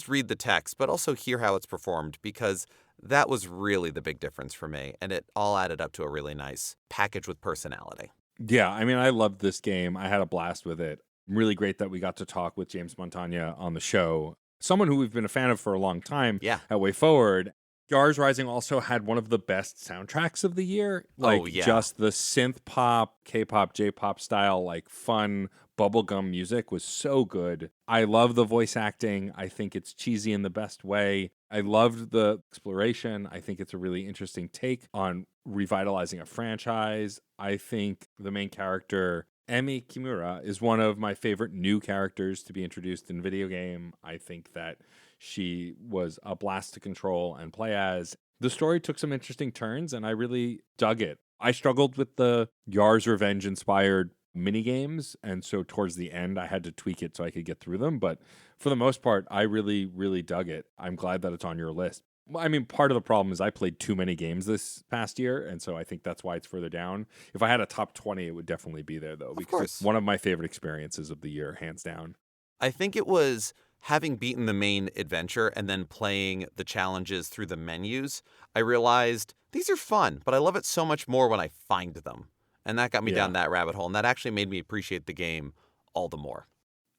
read the text, but also hear how it's performed, because that was really the big difference for me, and it all added up to a really nice package with personality. Yeah, I mean, I loved this game. I had a blast with it. Really great that we got to talk with James Montagna on the show, someone who we've been a fan of for a long time at Way Forward. Yars Rising also had one of the best soundtracks of the year. Just the synth pop, K-pop, J-pop style, like fun bubblegum music was so good. I love the voice acting. I think it's cheesy in the best way. I loved the exploration. I think it's a really interesting take on revitalizing a franchise. I think the main character, Emi Kimura, is one of my favorite new characters to be introduced in video game. I think that she was a blast to control and play as. The story took some interesting turns, and I really dug it. I struggled with the Yars Revenge inspired minigames, and so towards the end, I had to tweak it so I could get through them. But for the most part, I really, really dug it. I'm glad that it's on your list. I mean, part of the problem is I played too many games this past year, and so I think that's why it's further down. If I had a top 20, it would definitely be there, though, because it's one of my favorite experiences of the year, hands down. I think it was having beaten the main adventure and then playing the challenges through the menus, I realized these are fun, but I love it so much more when I find them. And that got me down that rabbit hole, and that actually made me appreciate the game all the more.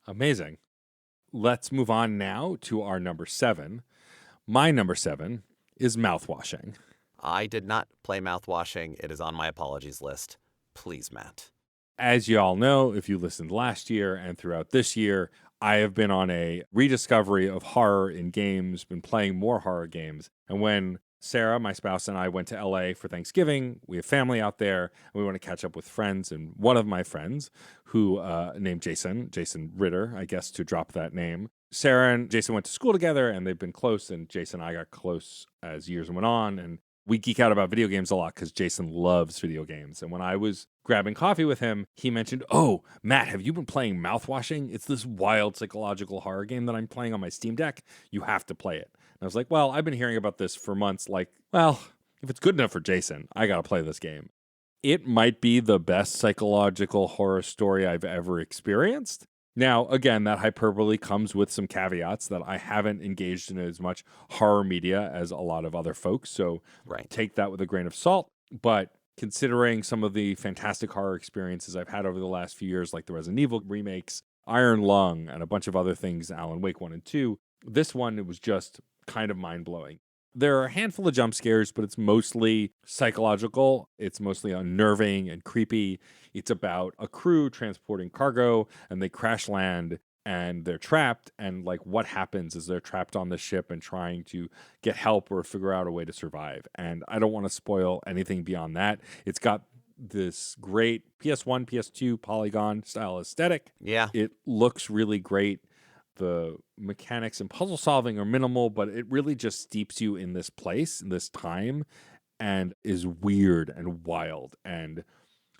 Amazing. Let's move on now to our number 7. My number 7 is Mouthwashing. I did not play Mouthwashing. It is on my apologies list. Please, Matt. As you all know, if you listened last year and throughout this year, I have been on a rediscovery of horror in games, been playing more horror games. And when Sarah, my spouse, and I went to LA for Thanksgiving, we have family out there, and we want to catch up with friends. And one of my friends, who named Jason Ritter, I guess to drop that name, Sarah and Jason went to school together, and they've been close, and Jason and I got close as years went on. And We geek out about video games a lot because Jason loves video games. And when I was grabbing coffee with him, he mentioned, "Oh, Matt, have you been playing Mouthwashing? It's this wild psychological horror game that I'm playing on my Steam Deck. You have to play it." And I was like, well, I've been hearing about this for months. Like, well, if it's good enough for Jason, I got to play this game. It might be the best psychological horror story I've ever experienced. Now, again, that hyperbole comes with some caveats that I haven't engaged in as much horror media as a lot of other folks. So take that with a grain of salt. But considering some of the fantastic horror experiences I've had over the last few years, like the Resident Evil remakes, Iron Lung, and a bunch of other things, Alan Wake 1 and 2, this one, it was just kind of mind-blowing. There are a handful of jump scares, but it's mostly psychological. It's mostly unnerving and creepy. It's about a crew transporting cargo, and they crash land, and they're trapped. And like, what happens is they're trapped on the ship and trying to get help or figure out a way to survive. And I don't want to spoil anything beyond that. It's got this great PS1, PS2 polygon style aesthetic. Yeah. It looks really great. The mechanics and puzzle solving are minimal, but it really just steeps you in this place, in this time, and is weird and wild and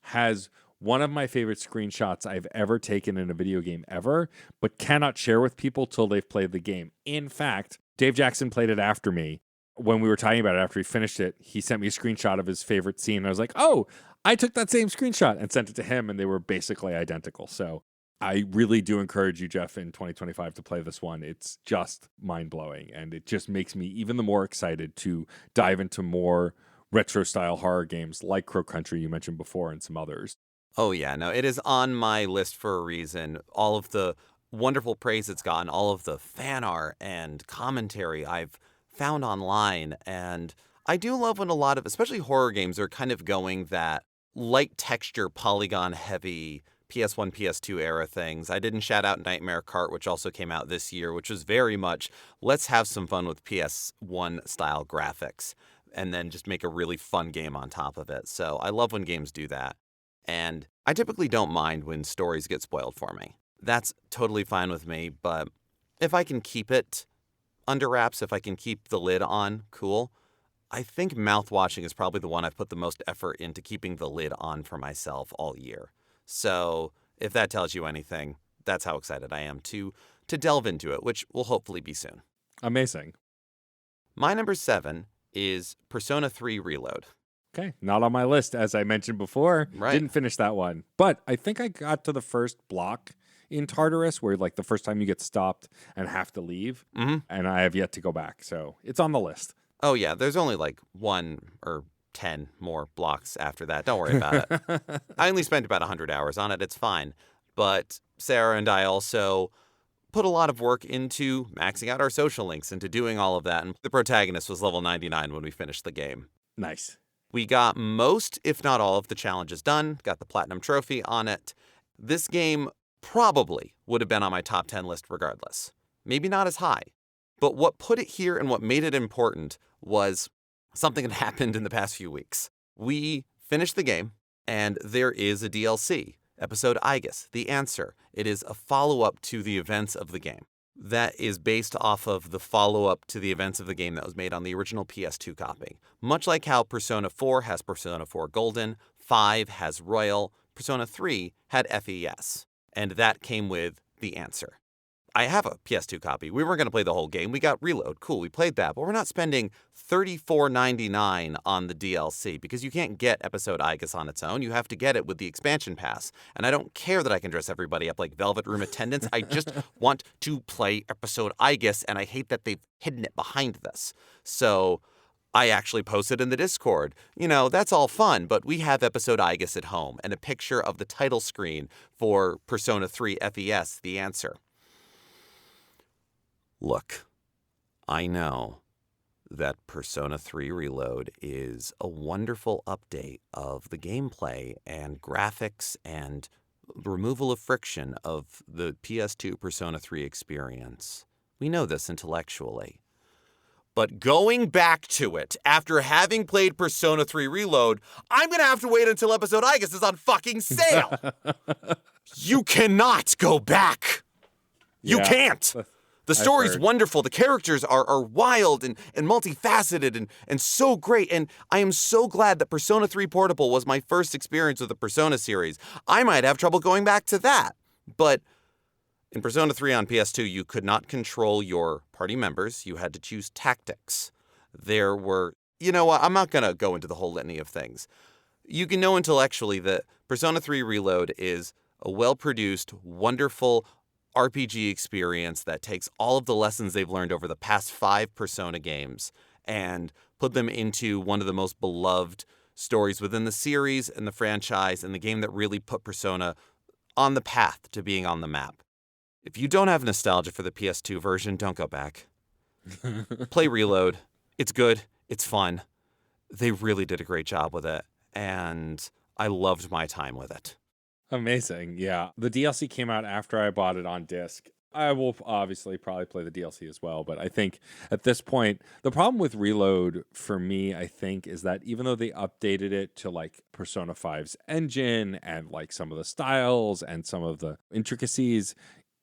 has one of my favorite screenshots I've ever taken in a video game ever, but cannot share with people till they've played the game. In fact, Dave Jackson played it after me. When we were talking about it after he finished it, he sent me a screenshot of his favorite scene. I was like, oh, I took that same screenshot and sent it to him, and they were basically identical. So I really do encourage you, Geoff, in 2025 to play this one. It's just mind-blowing, and it just makes me even the more excited to dive into more retro-style horror games like Crow Country you mentioned before and some others. Oh, yeah. No, it is on my list for a reason. All of the wonderful praise it's gotten, all of the fan art and commentary I've found online, and I do love when a lot of, especially horror games, are kind of going that light texture, polygon-heavy PS1, PS2 era things. I didn't shout out Nightmare Cart, which also came out this year, which was very much, let's have some fun with PS1 style graphics and then just make a really fun game on top of it. So I love when games do that. And I typically don't mind when stories get spoiled for me. That's totally fine with me, but if I can keep it under wraps, if I can keep the lid on, cool. I think Mouthwashing is probably the one I've put the most effort into keeping the lid on for myself all year. So if that tells you anything, that's how excited I am to delve into it, which will hopefully be soon. Amazing. My number 7 is Persona 3 Reload. Okay, not on my list, as I mentioned before. Right. Didn't finish that one. But I think I got to the first block in Tartarus, where like the first time you get stopped and have to leave, and I have yet to go back. So it's on the list. Oh, yeah, there's only like 1 or 10 more blocks after that. Don't worry about it. I only spent about 100 hours on it. It's fine. But Sarah and I also put a lot of work into maxing out our social links, into doing all of that. And the protagonist was level 99 when we finished the game. Nice. We got most, if not all, of the challenges done, got the platinum trophy on it. This game probably would have been on my top 10 list regardless. Maybe not as high. But what put it here and what made it important was something that happened in the past few weeks. We finished the game, and there is a DLC, episode Igus, The Answer. It is a follow-up to the events of the game. That is based off of the follow-up to the events of the game that was made on the original PS2 copy. Much like how Persona 4 has Persona 4 Golden, 5 has Royal, Persona 3 had FES, and that came with The Answer. I have a PS2 copy. We weren't going to play the whole game. We got Reload. Cool, we played that. But we're not spending $34.99 on the DLC because you can't get episode Igus on its own. You have to get it with the expansion pass. And I don't care that I can dress everybody up like Velvet Room attendants. I just want to play episode Igus, and I hate that they've hidden it behind this. So I actually posted in the Discord, that's all fun, but we have episode Igus at home and a picture of the title screen for Persona 3 FES, The Answer. Look, I know that Persona 3 Reload is a wonderful update of the gameplay and graphics and removal of friction of the PS2 Persona 3 experience. We know this intellectually. But going back to it, after having played Persona 3 Reload, I'm going to have to wait until episode Igus is on fucking sale. You cannot go back. You can't. The I've story's heard. wonderful. The characters are wild and multifaceted and so great. And I am so glad that Persona 3 Portable was my first experience with the Persona series. I might have trouble going back to that. But in Persona 3 on PS2, you could not control your party members. You had to choose tactics. There were, you know what, I'm not going to go into the whole litany of things. You can know intellectually that Persona 3 Reload is a well-produced, wonderful RPG experience that takes all of the lessons they've learned over the past 5 Persona games and put them into one of the most beloved stories within the series and the franchise, and the game that really put Persona on the path to being on the map. If you don't have nostalgia for the PS2 version, don't go back. Play Reload. It's good. It's fun. They really did a great job with it, and I loved my time with it. Amazing. Yeah. The DLC came out after I bought it on disc. I will obviously probably play the DLC as well, but I think at this point, the problem with Reload for me, I think, is that even though they updated it to like Persona 5's engine and like some of the styles and some of the intricacies,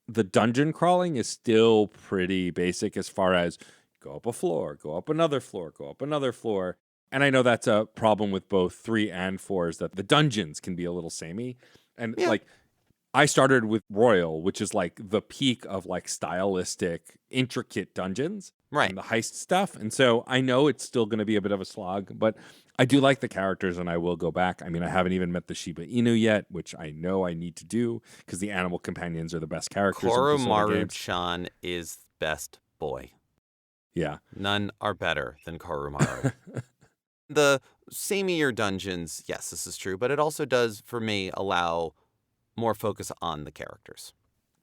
the dungeon crawling is still pretty basic as far as go up a floor, go up another floor, go up another floor. And I know that's a problem with both 3 and 4 is that the dungeons can be a little samey. And like I started with Royal, which is like the peak of like stylistic, intricate dungeons. Right. And the heist stuff. And so I know it's still going to be a bit of a slog, but I do like the characters and I will go back. I mean, I haven't even met the Shiba Inu yet, which I know I need to do because the animal companions are the best characters in Persona games. Koromaru-chan is best boy. Yeah. None are better than Koromaru. The samier dungeons, yes, this is true, but it also does, for me, allow more focus on the characters.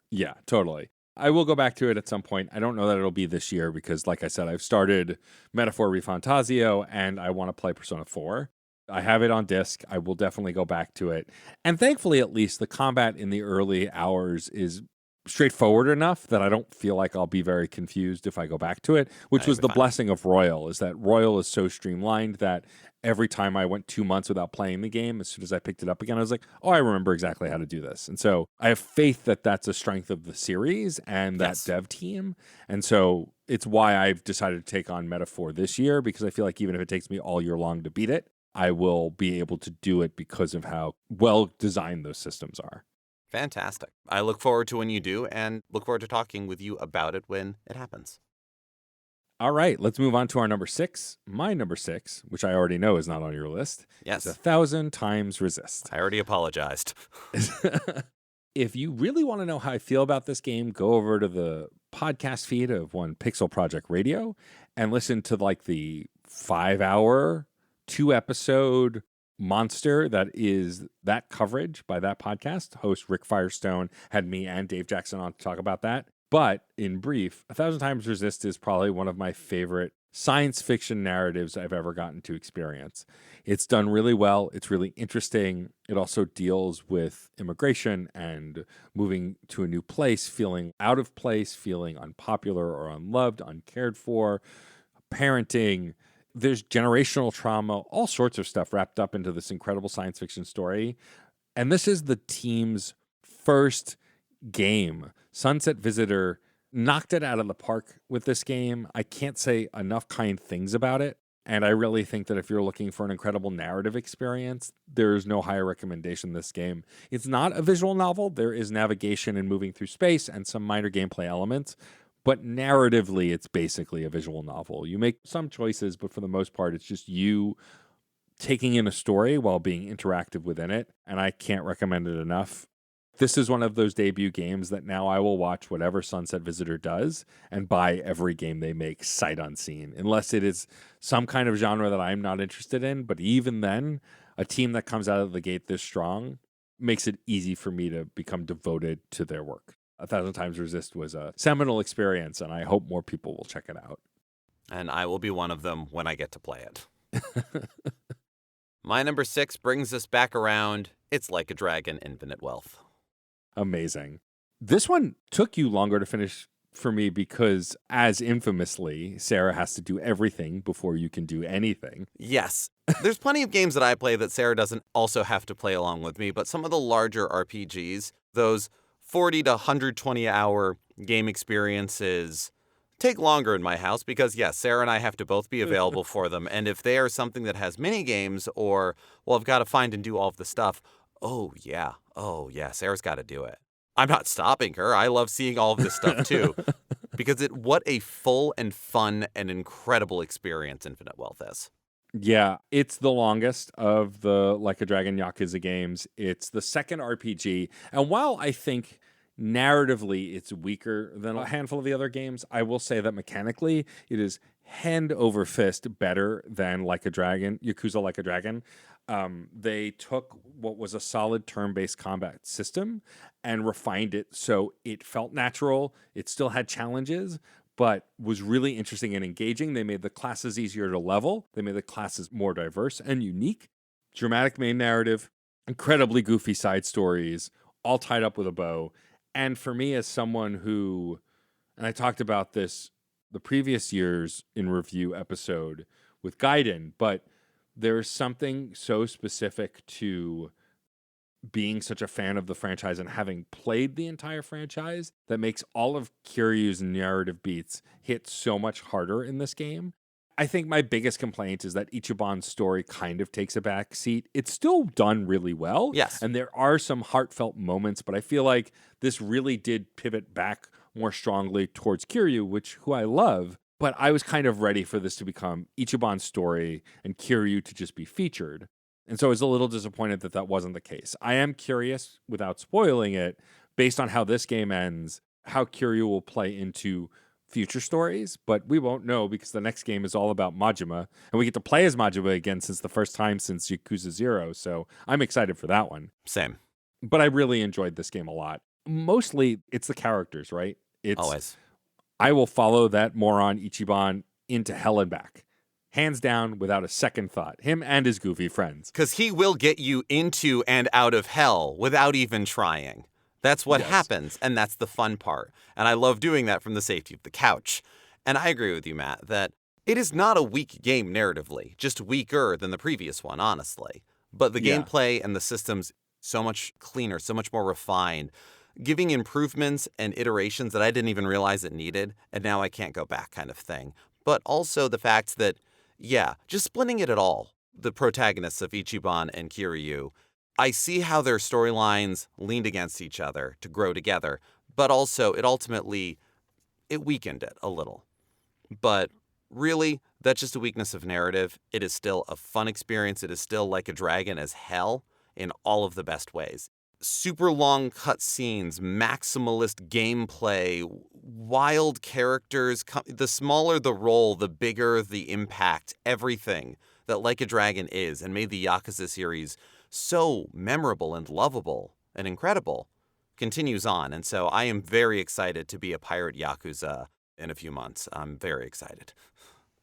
Yeah, totally. I will go back to it at some point. I don't know that it'll be this year because, like I said, I've started Metaphor Refantasio and I want to play Persona 4. I have it on disc. I will definitely go back to it. And thankfully, at least, the combat in the early hours is straightforward enough that I don't feel like I'll be very confused if I go back to it, which was the blessing of Royal, is that Royal is so streamlined that every time I went 2 months without playing the game, as soon as I picked it up again, I was like, oh, I remember exactly how to do this. And so I have faith that that's a strength of the series and that dev team. And so it's why I've decided to take on Metaphor this year, because I feel like even if it takes me all year long to beat it, I will be able to do it because of how well designed those systems are. Fantastic. I look forward to when you do and look forward to talking with you about it when it happens. All right, let's move on to our number 6. My number 6, which I already know is not on your list, yes, is 1,000 Times Resist. I already apologized. If you really want to know how I feel about this game, go over to the podcast feed of One Pixel Project Radio and listen to like the 5-hour, 2-episode monster that is that coverage by that podcast. Host Rick Firestone had me and Dave Jackson on to talk about that. But in brief, 1,000 Times Resist is probably one of my favorite science fiction narratives I've ever gotten to experience. It's done really well. It's really interesting. It also deals with immigration and moving to a new place, feeling out of place, feeling unpopular or unloved, uncared for, parenting. There's generational trauma, all sorts of stuff wrapped up into this incredible science fiction story. And this is the team's first game. Sunset Visitor knocked it out of the park with this game. I can't say enough kind things about it. And I really think that if you're looking for an incredible narrative experience, there's no higher recommendation than this game. It's not a visual novel. There is navigation and moving through space and some minor gameplay elements. But narratively, it's basically a visual novel. You make some choices, but for the most part, it's just you taking in a story while being interactive within it. And I can't recommend it enough. This is one of those debut games that now I will watch whatever Sunset Visitor does and buy every game they make sight unseen, unless it is some kind of genre that I'm not interested in. But even then, a team that comes out of the gate this strong makes it easy for me to become devoted to their work. 1,000 Times Resist was a seminal experience, and I hope more people will check it out. And I will be one of them when I get to play it. My number 6 brings us back around. It's Like a Dragon, Infinite Wealth. Amazing. This one took you longer to finish for me because, as infamously, Sarah has to do everything before you can do anything. Yes. There's plenty of games that I play that Sarah doesn't also have to play along with me, but some of the larger RPGs, those 40 to 120 hour game experiences take longer in my house because, yes, Sarah and I have to both be available for them. And if they are something that has mini games or, well, I've got to find and do all of the stuff, oh, yeah, Sarah's got to do it. I'm not stopping her. I love seeing all of this stuff, too, because what a full and fun and incredible experience Infinite Wealth is. Yeah, it's the longest of the Like a Dragon Yakuza games. It's the second RPG. And while I think narratively it's weaker than a handful of the other games, I will say that mechanically it is hand over fist better than Like a Dragon, Yakuza Like a Dragon. They took what was a solid turn-based combat system and refined it so it felt natural. It still had challenges, but was really interesting and engaging. They made the classes easier to level. They made the classes more diverse and unique. Dramatic main narrative, incredibly goofy side stories, all tied up with a bow. And for me, as someone who, and I talked about this the previous year's in review episode with Gaiden, but there's something so specific to being such a fan of the franchise and having played the entire franchise that makes all of Kiryu's narrative beats hit so much harder in this game. I think my biggest complaint is that Ichiban's story kind of takes a back seat. It's still done really well. Yes. And there are some heartfelt moments, but I feel like this really did pivot back more strongly towards Kiryu, who I love. But I was kind of ready for this to become Ichiban's story and Kiryu to just be featured. And so I was a little disappointed that that wasn't the case. I am curious, without spoiling it, based on how this game ends, how Kiryu will play into future stories, but we won't know because the next game is all about Majima, and we get to play as Majima again since the first time since Yakuza 0, so I'm excited for that one. Same. But I really enjoyed this game a lot. Mostly, it's the characters, right? It's Always. I will follow that moron Ichiban into hell and back. Hands down, without a second thought. Him and his goofy friends. Because he will get you into and out of hell without even trying. That's what happens, and that's the fun part. And I love doing that from the safety of the couch. And I agree with you, Matt, that it is not a weak game narratively, just weaker than the previous one, honestly. But the gameplay and the systems, so much cleaner, so much more refined, giving improvements and iterations that I didn't even realize it needed, and now I can't go back kind of thing. But also the fact that, just splitting it at all, the protagonists of Ichiban and Kiryu, I see how their storylines leaned against each other to grow together, but also it weakened it a little. But really, that's just a weakness of narrative. It is still a fun experience. It is still Like a Dragon as hell in all of the best ways. Super long cutscenes, maximalist gameplay, wild characters. The smaller the role, the bigger the impact, everything that Like a Dragon is and made the Yakuza series so memorable and lovable and incredible continues on. And so I am very excited to be a pirate Yakuza in a few months. I'm very excited.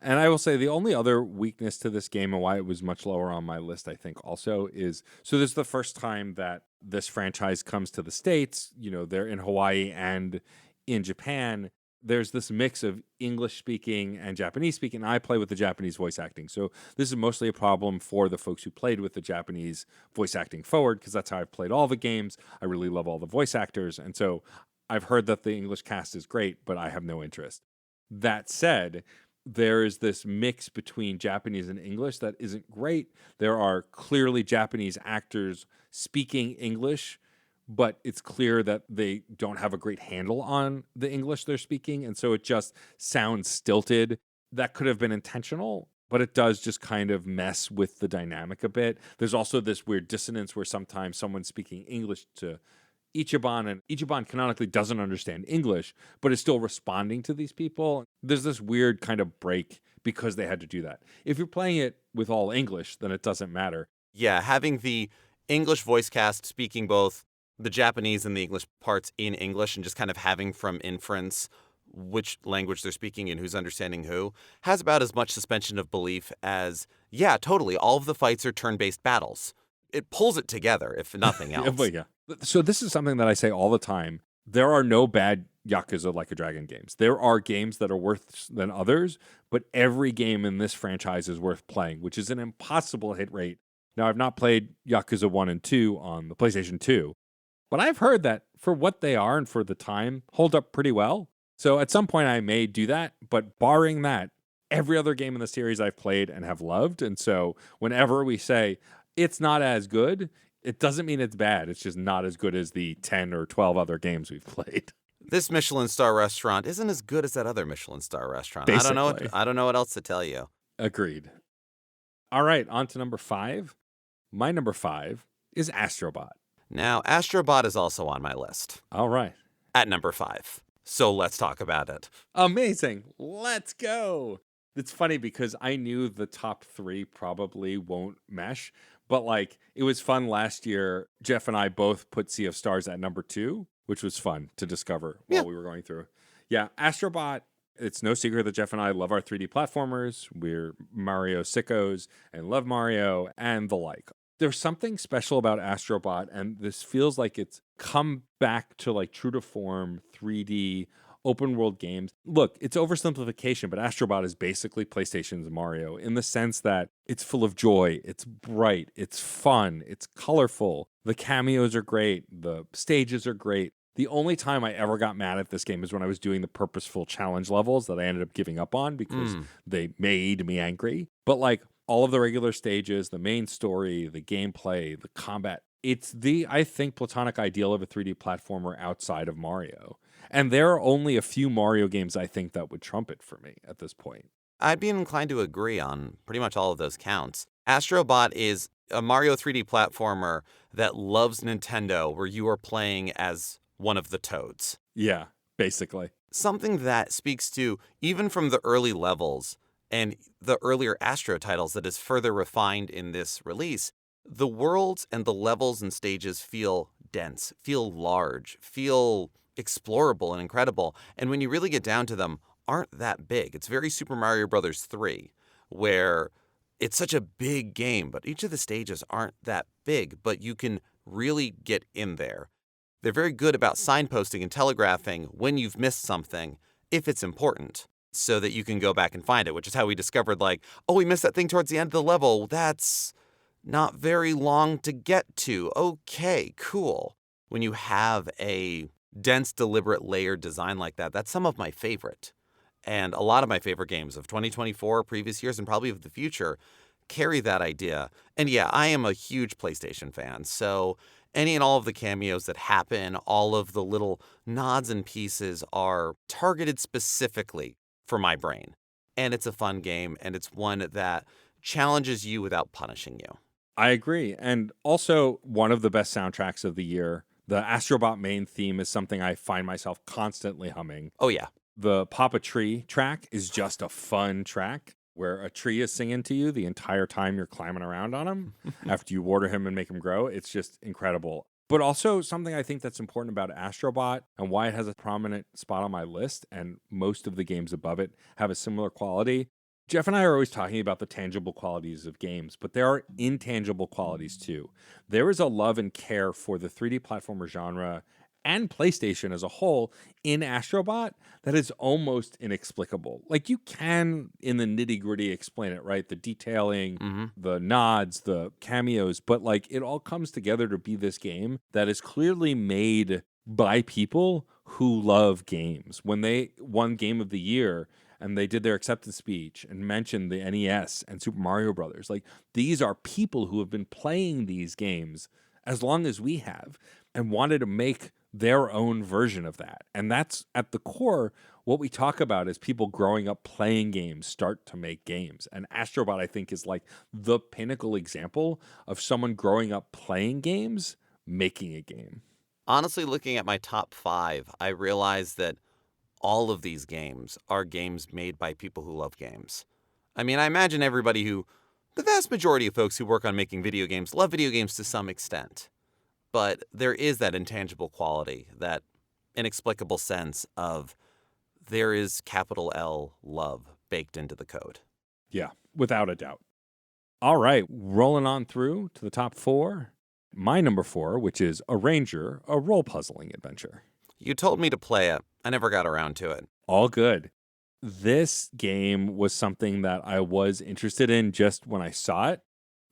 And I will say the only other weakness to this game and why it was much lower on my list, I think, also is, so this is the first time that this franchise comes to the States. You know, they're in Hawaii and in Japan. There's this mix of English speaking and Japanese speaking. I play with the Japanese voice acting. So this is mostly a problem for the folks who played with the Japanese voice acting forward, because that's how I've played all the games. I really love all the voice actors. And so I've heard that the English cast is great, but I have no interest. That said, there is this mix between Japanese and English that isn't great. There are clearly Japanese actors speaking English, but it's clear that they don't have a great handle on the English they're speaking, and so it just sounds stilted. That could have been intentional, but it does just kind of mess with the dynamic a bit. There's also this weird dissonance where sometimes someone's speaking English to Ichiban, and Ichiban canonically doesn't understand English, but is still responding to these people. There's this weird kind of break because they had to do that. If you're playing it with all English, then it doesn't matter. Yeah, having the English voice cast speaking both the Japanese and the English parts in English and just kind of having from inference which language they're speaking and who's understanding who has about as much suspension of belief as, totally, all of the fights are turn-based battles. It pulls it together, if nothing else. So this is something that I say all the time. There are no bad Yakuza Like a Dragon games. There are games that are worse than others, but every game in this franchise is worth playing, which is an impossible hit rate. Now, I've not played Yakuza 1 and 2 on the PlayStation 2, but I've heard that for what they are and for the time, hold up pretty well. So at some point I may do that, but barring that, every other game in the series I've played and have loved. And so whenever we say it's not as good, it doesn't mean it's bad. It's just not as good as the 10 or 12 other games we've played. This Michelin star restaurant isn't as good as that other Michelin star restaurant. Basically. I don't know what else to tell you. Agreed. All right, on to number 5. My number 5 is Astrobot. Now, Astrobot is also on my list. All right. At number 5. So let's talk about it. Amazing. Let's go. It's funny because I knew the top 3 probably won't mesh, but like it was fun last year. Geoff and I both put Sea of Stars at number 2, which was fun to discover while we were going through. Yeah, Astrobot. It's no secret that Geoff and I love our 3D platformers. We're Mario sickos and love Mario and the like. There's something special about Astrobot, and this feels like it's come back to like true to form 3D open world games. Look, it's oversimplification, but Astrobot is basically PlayStation's Mario in the sense that it's full of joy, it's bright, it's fun, it's colorful. The cameos are great, the stages are great. The only time I ever got mad at this game is when I was doing the purposeful challenge levels that I ended up giving up on because they made me angry. But like all of the regular stages, the main story, the gameplay, the combat, it's the, I think, platonic ideal of a 3D platformer outside of Mario. And there are only a few Mario games I think that would trump it for me at this point. I'd be inclined to agree on pretty much all of those counts. Astrobot is a Mario 3D platformer that loves Nintendo, where you are playing as one of the Toads. Yeah, basically. Something that speaks to, even from the early levels and the earlier Astro titles that is further refined in this release, the worlds and the levels and stages feel dense, feel large, feel explorable and incredible. And when you really get down to them, aren't that big. It's very Super Mario Bros. 3, where it's such a big game, but each of the stages aren't that big, but you can really get in there. They're very good about signposting and telegraphing when you've missed something, if it's important, so that you can go back and find it, which is how we discovered, like, oh, we missed that thing towards the end of the level. That's not very long to get to. Okay, cool. When you have a dense, deliberate, layered design like that, that's some of my favorite. And a lot of my favorite games of 2024, previous years, and probably of the future carry that idea. And yeah, I am a huge PlayStation fan, so any and all of the cameos that happen, all of the little nods and pieces are targeted specifically for my brain. And it's a fun game, and it's one that challenges you without punishing you. I agree. And also one of the best soundtracks of the year. The Astrobot main theme is something I find myself constantly humming. Oh, yeah. The Pop a Tree track is just a fun track where a tree is singing to you the entire time you're climbing around on him after you water him and make him grow. It's just incredible. But also something I think that's important about Astrobot and why it has a prominent spot on my list, and most of the games above it have a similar quality. Geoff and I are always talking about the tangible qualities of games, but there are intangible qualities too. There is a love and care for the 3D platformer genre and PlayStation as a whole in Astrobot that is almost inexplicable. Like, you can, in the nitty-gritty, explain it, right? The detailing, the nods, the cameos, but like it all comes together to be this game that is clearly made by people who love games. When they won Game of the Year and they did their acceptance speech and mentioned the NES and Super Mario Brothers, like, these are people who have been playing these games as long as we have and wanted to make their own version of that. And that's at the core what we talk about is people growing up playing games start to make games. And Astrobot, I think, is like the pinnacle example of someone growing up playing games making a game. Honestly, looking at my top 5, I realized that all of these games are games made by people who love games. I mean, I imagine the vast majority of folks who work on making video games love video games to some extent. But there is that intangible quality, that inexplicable sense of there is capital L love baked into the code. Yeah, without a doubt. All right, rolling on through to the top 4. My number 4, which is A Ranger, a role puzzling adventure. You told me to play it. I never got around to it. All good. This game was something that I was interested in just when I saw it.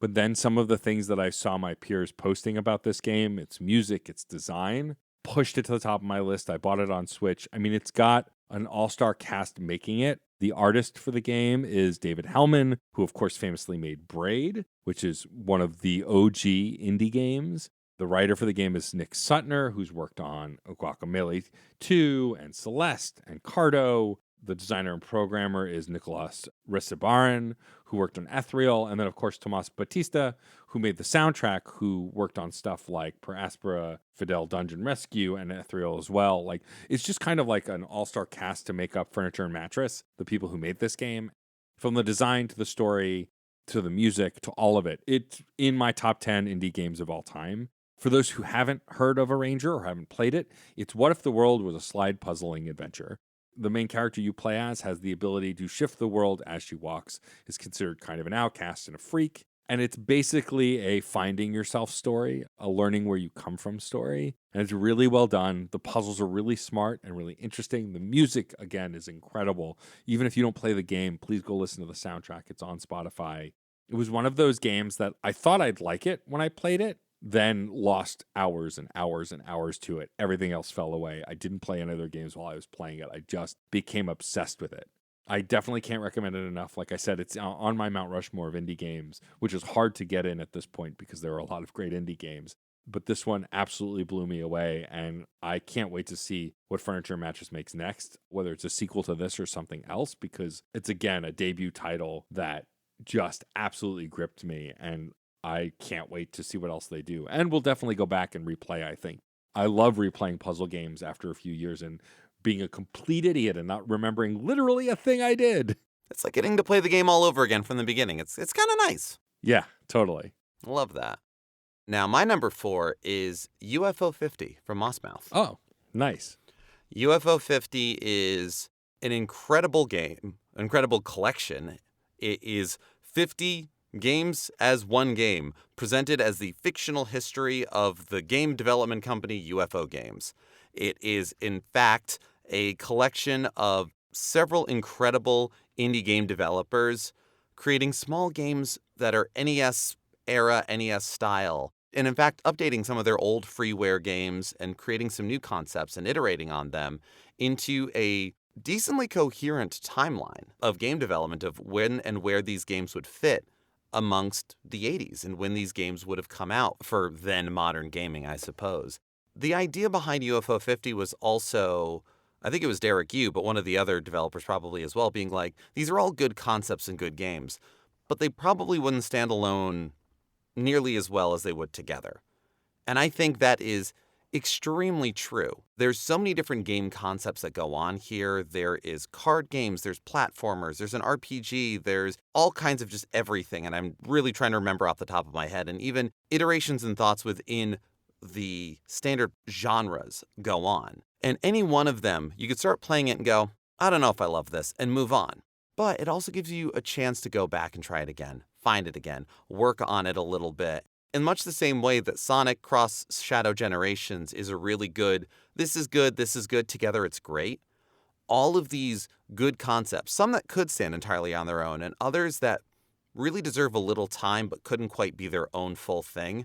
But then some of the things that I saw my peers posting about this game, its music, its design, pushed it to the top of my list. I bought it on Switch. I mean, it's got an all-star cast making it. The artist for the game is David Hellman, who of course famously made Braid, which is one of the OG indie games. The writer for the game is Nick Sutner, who's worked on Guacamelee 2 and Celeste and Cardo. The designer and programmer is Nicolas Recibaran, who worked on Ethereal. And then, of course, Tomas Batista, who made the soundtrack, who worked on stuff like Per Aspera, Fidel Dungeon Rescue, and Ethereal as well. Like, it's just kind of like an all-star cast to make up Furniture and Mattress, the people who made this game. From the design to the story to the music to all of it, it's in my top 10 indie games of all time. For those who haven't heard of Arranger or haven't played it, it's what if the world was a slide puzzling adventure. The main character you play as has the ability to shift the world as she walks, is considered kind of an outcast and a freak. And it's basically a finding yourself story, a learning where you come from story. And it's really well done. The puzzles are really smart and really interesting. The music, again, is incredible. Even if you don't play the game, please go listen to the soundtrack. It's on Spotify. It was one of those games that I thought I'd like it when I played it, then lost hours and hours and hours to it. Everything else fell away. I didn't play any other games while I was playing it. I just became obsessed with it. I definitely can't recommend it enough. Like I said, it's on my Mount Rushmore of indie games, which is hard to get in at this point because there are a lot of great indie games. But this one absolutely blew me away, and I can't wait to see what Furniture and Mattress makes next, whether it's a sequel to this or something else, because it's, again, a debut title that just absolutely gripped me, and I can't wait to see what else they do. And we'll definitely go back and replay, I think. I love replaying puzzle games after a few years and being a complete idiot and not remembering literally a thing I did. It's like getting to play the game all over again from the beginning. It's kind of nice. Yeah, totally. Love that. Now, my number 4 is UFO 50 from Mossmouth. Oh, nice. UFO 50 is an incredible game, incredible collection. It is 50 games as one game, presented as the fictional history of the game development company UFO Games. It is, in fact, a collection of several incredible indie game developers creating small games that are NES era, NES style, and in fact, updating some of their old freeware games and creating some new concepts and iterating on them into a decently coherent timeline of game development of when and where these games would fit amongst the 80s and when these games would have come out for then modern gaming, I suppose. The idea behind UFO 50 was also, I think it was Derek Yu, but one of the other developers probably as well, being like, these are all good concepts and good games, but they probably wouldn't stand alone nearly as well as they would together. And I think that is extremely true. There's so many different game concepts that go on here. There is card games, there's platformers, there's an RPG, there's all kinds of just everything. And I'm really trying to remember off the top of my head. And even iterations and thoughts within the standard genres go on. And any one of them, you could start playing it and go, I don't know if I love this, and move on. But it also gives you a chance to go back and try it again, find it again, work on it a little bit. In much the same way that Sonic Cross Shadow Generations is a really good, this is good, together it's great. All of these good concepts, some that could stand entirely on their own, and others that really deserve a little time but couldn't quite be their own full thing,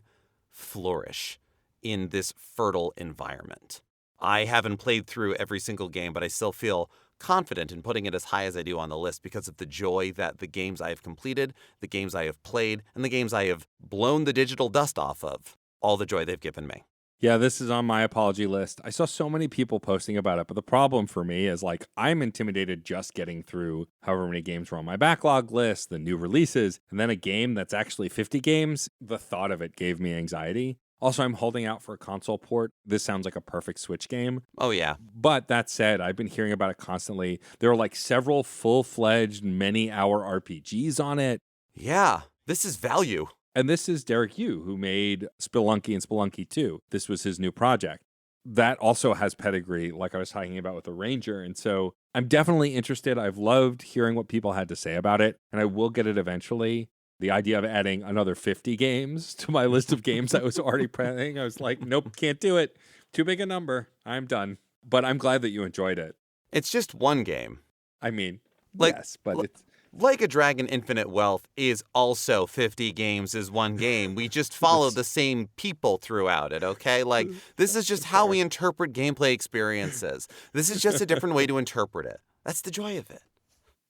flourish in this fertile environment. I haven't played through every single game, but I still feel confident in putting it as high as I do on the list because of the joy that the games I have completed, the games I have played, and the games I have blown the digital dust off of, all the joy they've given me. Yeah, this is on my apology list. I saw so many people posting about it, but the problem for me is like I'm intimidated just getting through however many games were on my backlog list, the new releases, and then a game that's actually 50 games. The thought of it gave me anxiety. Also, I'm holding out for a console port. This sounds like a perfect Switch game. Oh, yeah. But that said, I've been hearing about it constantly. There are like several full-fledged, many-hour RPGs on it. Yeah, this is value. And this is Derek Yu, who made Spelunky and Spelunky 2. This was his new project. That also has pedigree, like I was talking about with the Ranger. And so I'm definitely interested. I've loved hearing what people had to say about it, and I will get it eventually. The idea of adding another 50 games to my list of games I was already playing, I was like, nope, can't do it. Too big a number. I'm done. But I'm glad that you enjoyed it. It's just one game. I mean, like, yes, but it's... Like a Dragon Infinite Wealth is also 50 games is one game. We just follow the same people throughout it, okay? Like, this is just how we interpret gameplay experiences. This is just a different way to interpret it. That's the joy of it.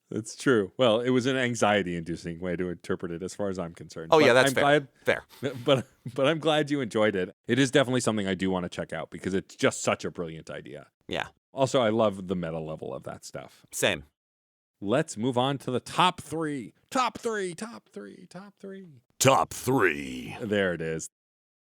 That's true. Well, it was an anxiety-inducing way to interpret it as far as I'm concerned. Oh, yeah, that's I'm fair. glad, Fair. But I'm glad you enjoyed it. It is definitely something I do want to check out because it's just such a brilliant idea. Yeah. Also, I love the meta level of that stuff. Same. Let's move on to the top three. Top three. Top 3. There it is.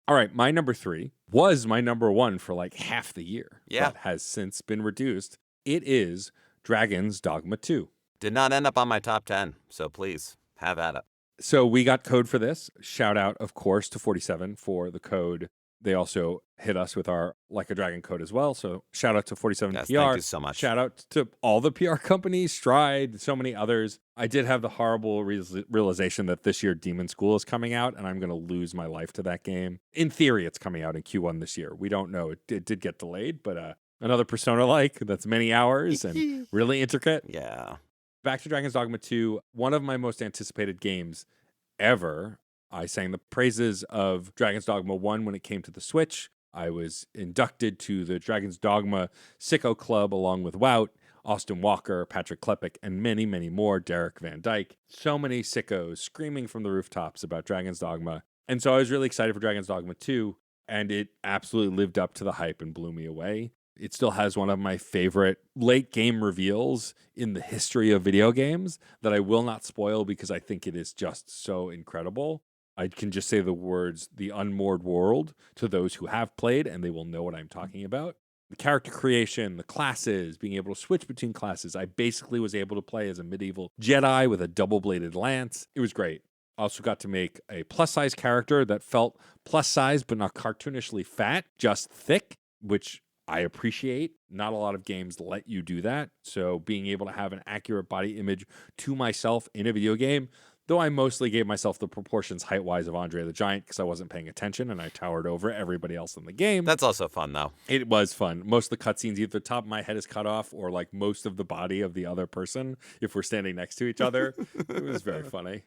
All right, my number 3 was my number 1 for like half the year. Yeah. But has since been reduced. It is Dragon's Dogma 2. Did not end up on my top 10, so please, have at it. So we got code for this. Shout out, of course, to 47 for the code. They also hit us with our Like a Dragon code as well. So shout out to 47 Yes, PR. thank you so much. Shout out to all the PR companies, Stride, so many others. I did have the horrible realization that this year Demon School is coming out, and I'm going to lose my life to that game. In theory, it's coming out in Q1 this year. We don't know. It did get delayed, but another Persona-like that's many hours and really intricate. Yeah. Back to Dragon's Dogma 2, one of my most anticipated games ever. I sang the praises of Dragon's Dogma 1 when it came to the Switch. I was inducted to the Dragon's Dogma Sicko Club along with Wout, Austin Walker, Patrick Klepek, and many, many more, Derek Van Dyke. So many sickos screaming from the rooftops about Dragon's Dogma. And so I was really excited for Dragon's Dogma 2, and it absolutely lived up to the hype and blew me away. It still has one of my favorite late game reveals in the history of video games that I will not spoil because I think it is just so incredible. I can just say the words, the unmoored world, to those who have played, and they will know what I'm talking about. The character creation, the classes, being able to switch between classes. I basically was able to play as a medieval Jedi with a double-bladed lance. It was great. I also got to make a plus-size character that felt plus-size but not cartoonishly fat, just thick, which I appreciate. Not a lot of games let you do that. So being able to have an accurate body image to myself in a video game, though I mostly gave myself the proportions height-wise of Andre the Giant because I wasn't paying attention and I towered over everybody else in the game. That's also fun, though. It was fun. Most of the cutscenes, either the top of my head is cut off or like most of the body of the other person if we're standing next to each other. It was very funny.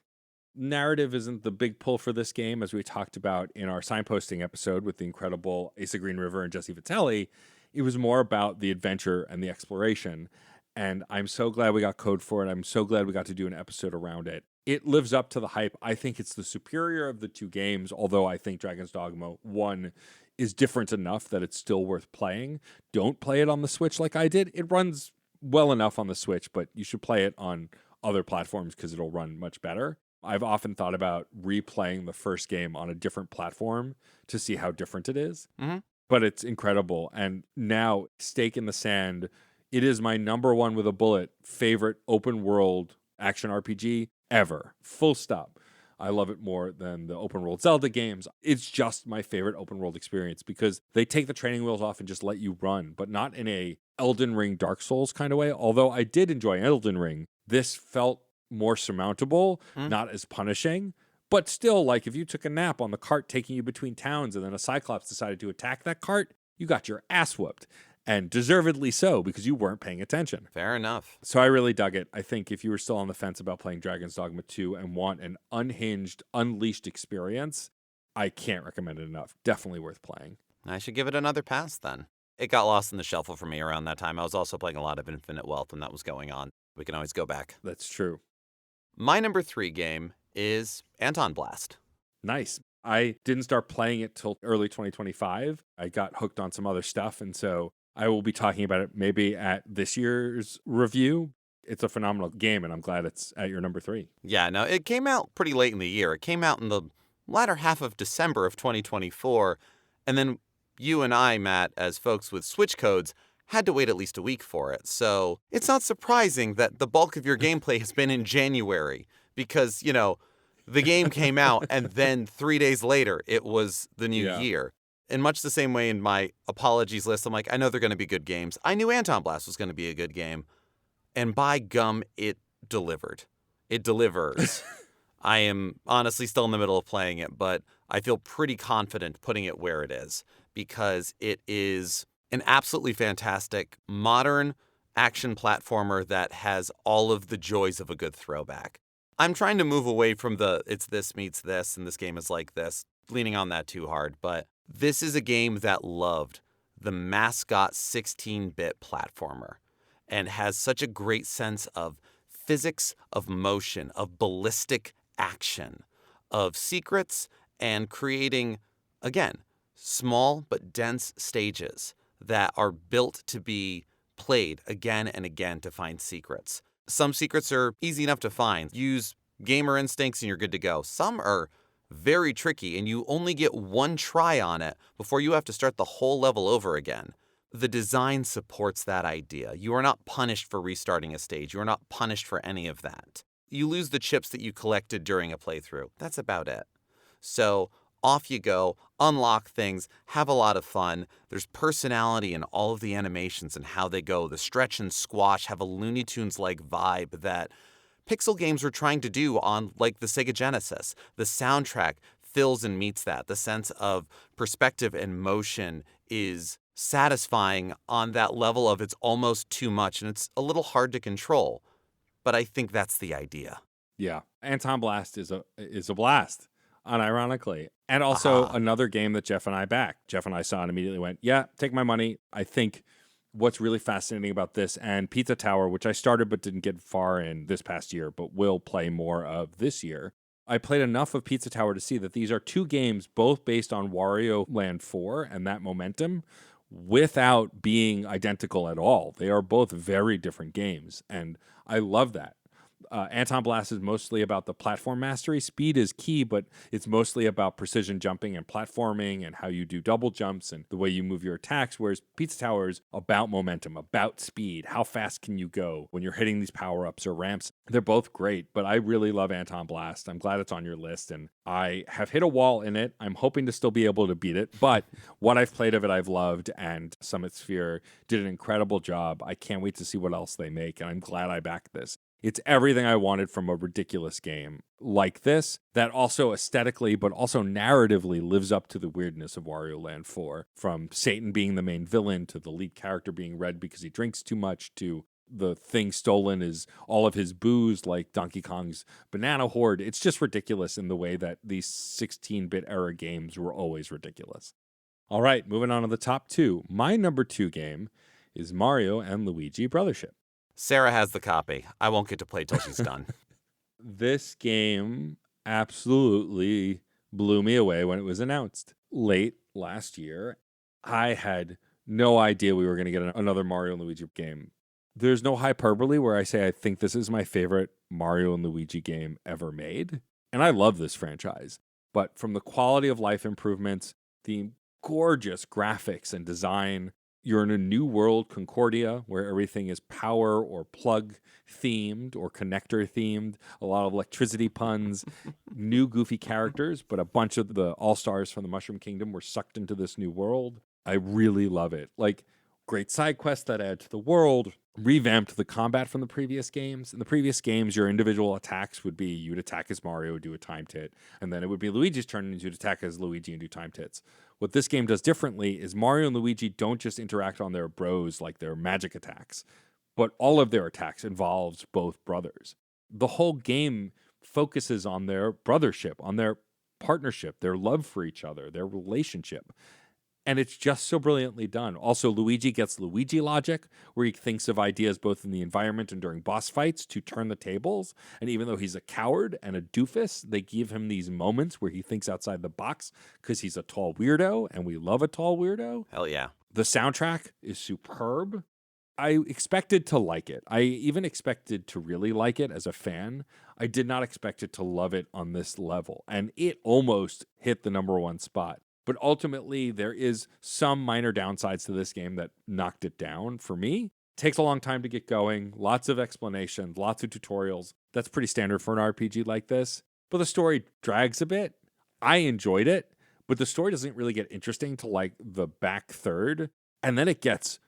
Narrative isn't the big pull for this game, as we talked about in our signposting episode with the incredible Asa Green River and Jesse Vitelli. It was more about the adventure and the exploration. And I'm so glad we got code for it. I'm so glad we got to do an episode around it. It lives up to the hype. I think it's the superior of the two games, although I think Dragon's Dogma 1 is different enough that it's still worth playing. Don't play it on the Switch like I did. It runs well enough on the Switch, but you should play it on other platforms because it'll run much better. I've often thought about replaying the first game on a different platform to see how different it is. Mm-hmm. But it's incredible. And now, stake in the sand, it is my number 1 with a bullet favorite open world action RPG ever. Full stop. I love it more than the open world Zelda games. It's just my favorite open world experience because they take the training wheels off and just let you run, but not in a Elden Ring, Dark Souls kind of way. Although I did enjoy Elden Ring, this felt more surmountable, not as punishing. But still, like if you took a nap on the cart taking you between towns and then a Cyclops decided to attack that cart, you got your ass whooped. And deservedly so, because you weren't paying attention. Fair enough. So I really dug it. I think if you were still on the fence about playing Dragon's Dogma 2 and want an unhinged, unleashed experience, I can't recommend it enough. Definitely worth playing. I should give it another pass then. It got lost in the shuffle for me around that time. I was also playing a lot of Infinite Wealth when that was going on. We can always go back. That's true. My number 3 game is Anton Blast. Nice. I didn't start playing it till early 2025. I got hooked on some other stuff, and so I will be talking about it maybe at this year's review. It's a phenomenal game, and I'm glad it's at your number 3. Yeah, no, it came out pretty late in the year. It came out in the latter half of December of 2024, and then you and I, Matt, as folks with Switch codes, had to wait at least a week for it. So it's not surprising that the bulk of your gameplay has been in January because, you know, the game came out and then 3 days later it was the new year. In much the same way in my apologies list, I'm like, I know they're going to be good games. I knew Anton Blast was going to be a good game. And by gum, it delivered. It delivers. I am honestly still in the middle of playing it, but I feel pretty confident putting it where it is because it is an absolutely fantastic, modern, action platformer that has all of the joys of a good throwback. I'm trying to move away from the it's this meets this and this game is like this, leaning on that too hard, but this is a game that loved the mascot 16-bit platformer and has such a great sense of physics, of motion, of ballistic action, of secrets, and creating, again, small but dense stages that are built to be played again and again to find secrets. Some secrets are easy enough to find. Use gamer instincts and you're good to go. Some are very tricky and you only get one try on it before you have to start the whole level over again. The design supports that idea. You are not punished for restarting a stage. You are not punished for any of that. You lose the chips that you collected during a playthrough. That's about it. So off you go, unlock things, have a lot of fun. There's personality in all of the animations and how they go. The stretch and squash have a Looney Tunes-like vibe that Pixel games were trying to do on, like, the Sega Genesis. The soundtrack fills and meets that. The sense of perspective and motion is satisfying on that level of it's almost too much and it's a little hard to control. But I think that's the idea. Yeah. Anton Blast is a blast, unironically. And also another game that Geoff and I backed. Geoff and I saw and immediately went, yeah, take my money. I think what's really fascinating about this and Pizza Tower, which I started but didn't get far in this past year, but will play more of this year. I played enough of Pizza Tower to see that these are two games both based on Wario Land 4 and that momentum without being identical at all. They are both very different games, and I love that. Anton Blast is mostly about the platform mastery. Speed is key, but it's mostly about precision jumping and platforming and how you do double jumps and the way you move your attacks, whereas Pizza Tower is about momentum, about speed. How fast can you go when you're hitting these power-ups or ramps? They're both great, but I really love Anton Blast. I'm glad it's on your list, and I have hit a wall in it. I'm hoping to still be able to beat it, but what I've played of it, I've loved, and Summit Sphere did an incredible job. I can't wait to see what else they make, and I'm glad I backed this. It's everything I wanted from a ridiculous game like this that also aesthetically but also narratively lives up to the weirdness of Wario Land 4. From Satan being the main villain to the lead character being red because he drinks too much to the thing stolen is all of his booze like Donkey Kong's Banana Horde. It's just ridiculous in the way that these 16-bit era games were always ridiculous. All right, moving on to the top two. My number 2 game is Mario and Luigi Brothership. Sarah has the copy. I won't get to play till she's done. This game absolutely blew me away when it was announced late last year. I had no idea we were going to get another Mario and Luigi game. There's no hyperbole where I say I think this is my favorite Mario and Luigi game ever made. And I love this franchise. But from the quality of life improvements, the gorgeous graphics and design, you're in a new world, Concordia, where everything is power or plug themed or connector themed. A lot of electricity puns, new goofy characters, but a bunch of the all-stars from the Mushroom Kingdom were sucked into this new world. I really love it. Like, great side quests that add to the world, revamped the combat from the previous games. In the previous games, your individual attacks would be you'd attack as Mario, do a timed hit, and then it would be Luigi's turn and you'd attack as Luigi and do timed hits. What this game does differently is Mario and Luigi don't just interact on their bros like their magic attacks, but all of their attacks involves both brothers. The whole game focuses on their brothership, on their partnership, their love for each other, their relationship. And it's just so brilliantly done. Also, Luigi gets Luigi logic, where he thinks of ideas both in the environment and during boss fights to turn the tables. And even though he's a coward and a doofus, they give him these moments where he thinks outside the box because he's a tall weirdo, and we love a tall weirdo. Hell yeah. The soundtrack is superb. I expected to like it. I even expected to really like it as a fan. I did not expect it to love it on this level. And it almost hit the number 1 spot. But ultimately, there is some minor downsides to this game that knocked it down for me. Takes a long time to get going, lots of explanations, lots of tutorials. That's pretty standard for an RPG like this. But the story drags a bit. I enjoyed it, but the story doesn't really get interesting till like the back third. And then it gets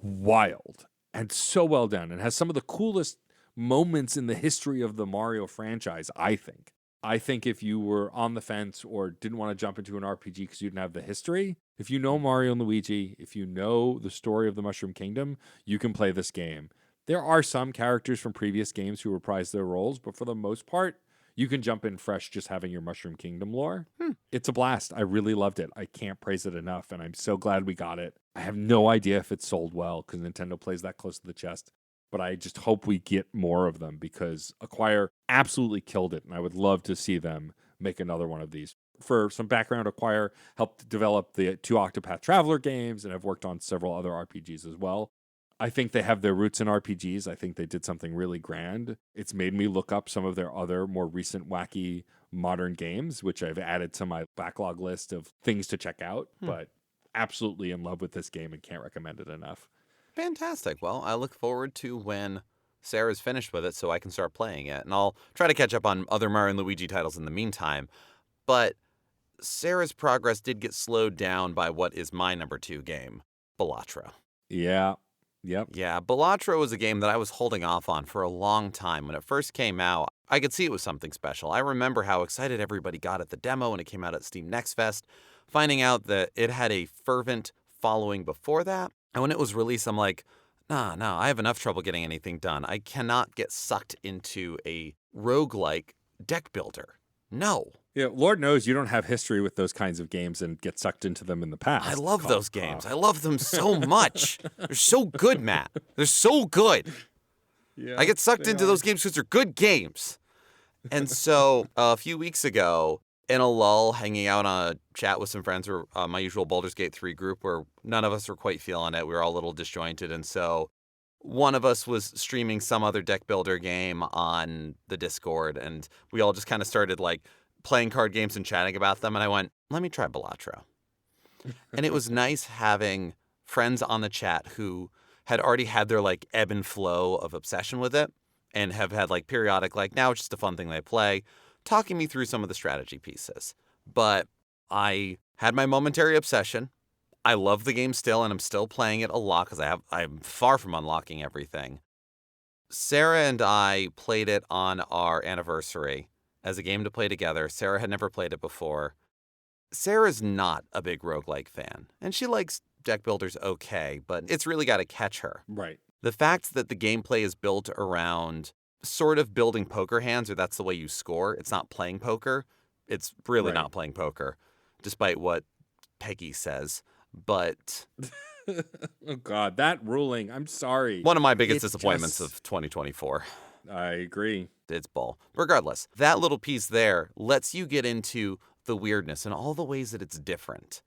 wild and so well done and has some of the coolest moments in the history of the Mario franchise, I think. I think if you were on the fence or didn't want to jump into an RPG because you didn't have the history, if you know Mario and Luigi, if you know the story of the Mushroom Kingdom, you can play this game. There are some characters from previous games who reprise their roles, but for the most part, you can jump in fresh just having your Mushroom Kingdom lore. It's a blast. I really loved it. I can't praise it enough, and I'm so glad we got it. I have no idea if it sold well because Nintendo plays that close to the chest, but I just hope we get more of them because Acquire absolutely killed it, and I would love to see them make another one of these. For some background, Acquire helped develop the 2 Octopath Traveler games and have worked on several other RPGs as well. I think they have their roots in RPGs. I think they did something really grand. It's made me look up some of their other more recent wacky modern games, which I've added to my backlog list of things to check out, but absolutely in love with this game and can't recommend it enough. Fantastic. Well, I look forward to when Sarah's finished with it so I can start playing it. And I'll try to catch up on other Mario and Luigi titles in the meantime. But Sarah's progress did get slowed down by what is my number 2 game, Balatro. Yeah. Yep. Yeah, Balatro was a game that I was holding off on for a long time. When it first came out, I could see it was something special. I remember how excited everybody got at the demo when it came out at Steam Next Fest, finding out that it had a fervent following before that. And when it was released, I'm like, no, I have enough trouble getting anything done. I cannot get sucked into a roguelike deck builder. No. Yeah, Lord knows you don't have history with those kinds of games and get sucked into them in the past. I love those games. I love them so much. They're so good, Matt. They're so good. Yeah, I get sucked into those games because they're good games. And so a few weeks ago, in a lull, hanging out on a chat with some friends, or my usual Baldur's Gate 3 group where none of us were quite feeling it. We were all a little disjointed. And so one of us was streaming some other deck builder game on the Discord. And we all just kind of started like playing card games and chatting about them. And I went, let me try Balatro. And it was nice having friends on the chat who had already had their like ebb and flow of obsession with it and have had like periodic, like now it's just a fun thing they play, talking me through some of the strategy pieces. But I had my momentary obsession. I love the game still, and I'm still playing it a lot because I'm far from unlocking everything. Sarah and I played it on our anniversary as a game to play together. Sarah had never played it before. Sarah's not a big roguelike fan, and she likes deck builders okay, but it's really got to catch her. Right. The fact that the gameplay is built around sort of building poker hands, or that's the way you score. It's not playing poker. It's really not playing poker, despite what Peggy says. But oh God, that ruling. I'm sorry. One of my biggest disappointments of 2024. I agree. It's bull. Regardless, that little piece there lets you get into the weirdness and all the ways that it's different.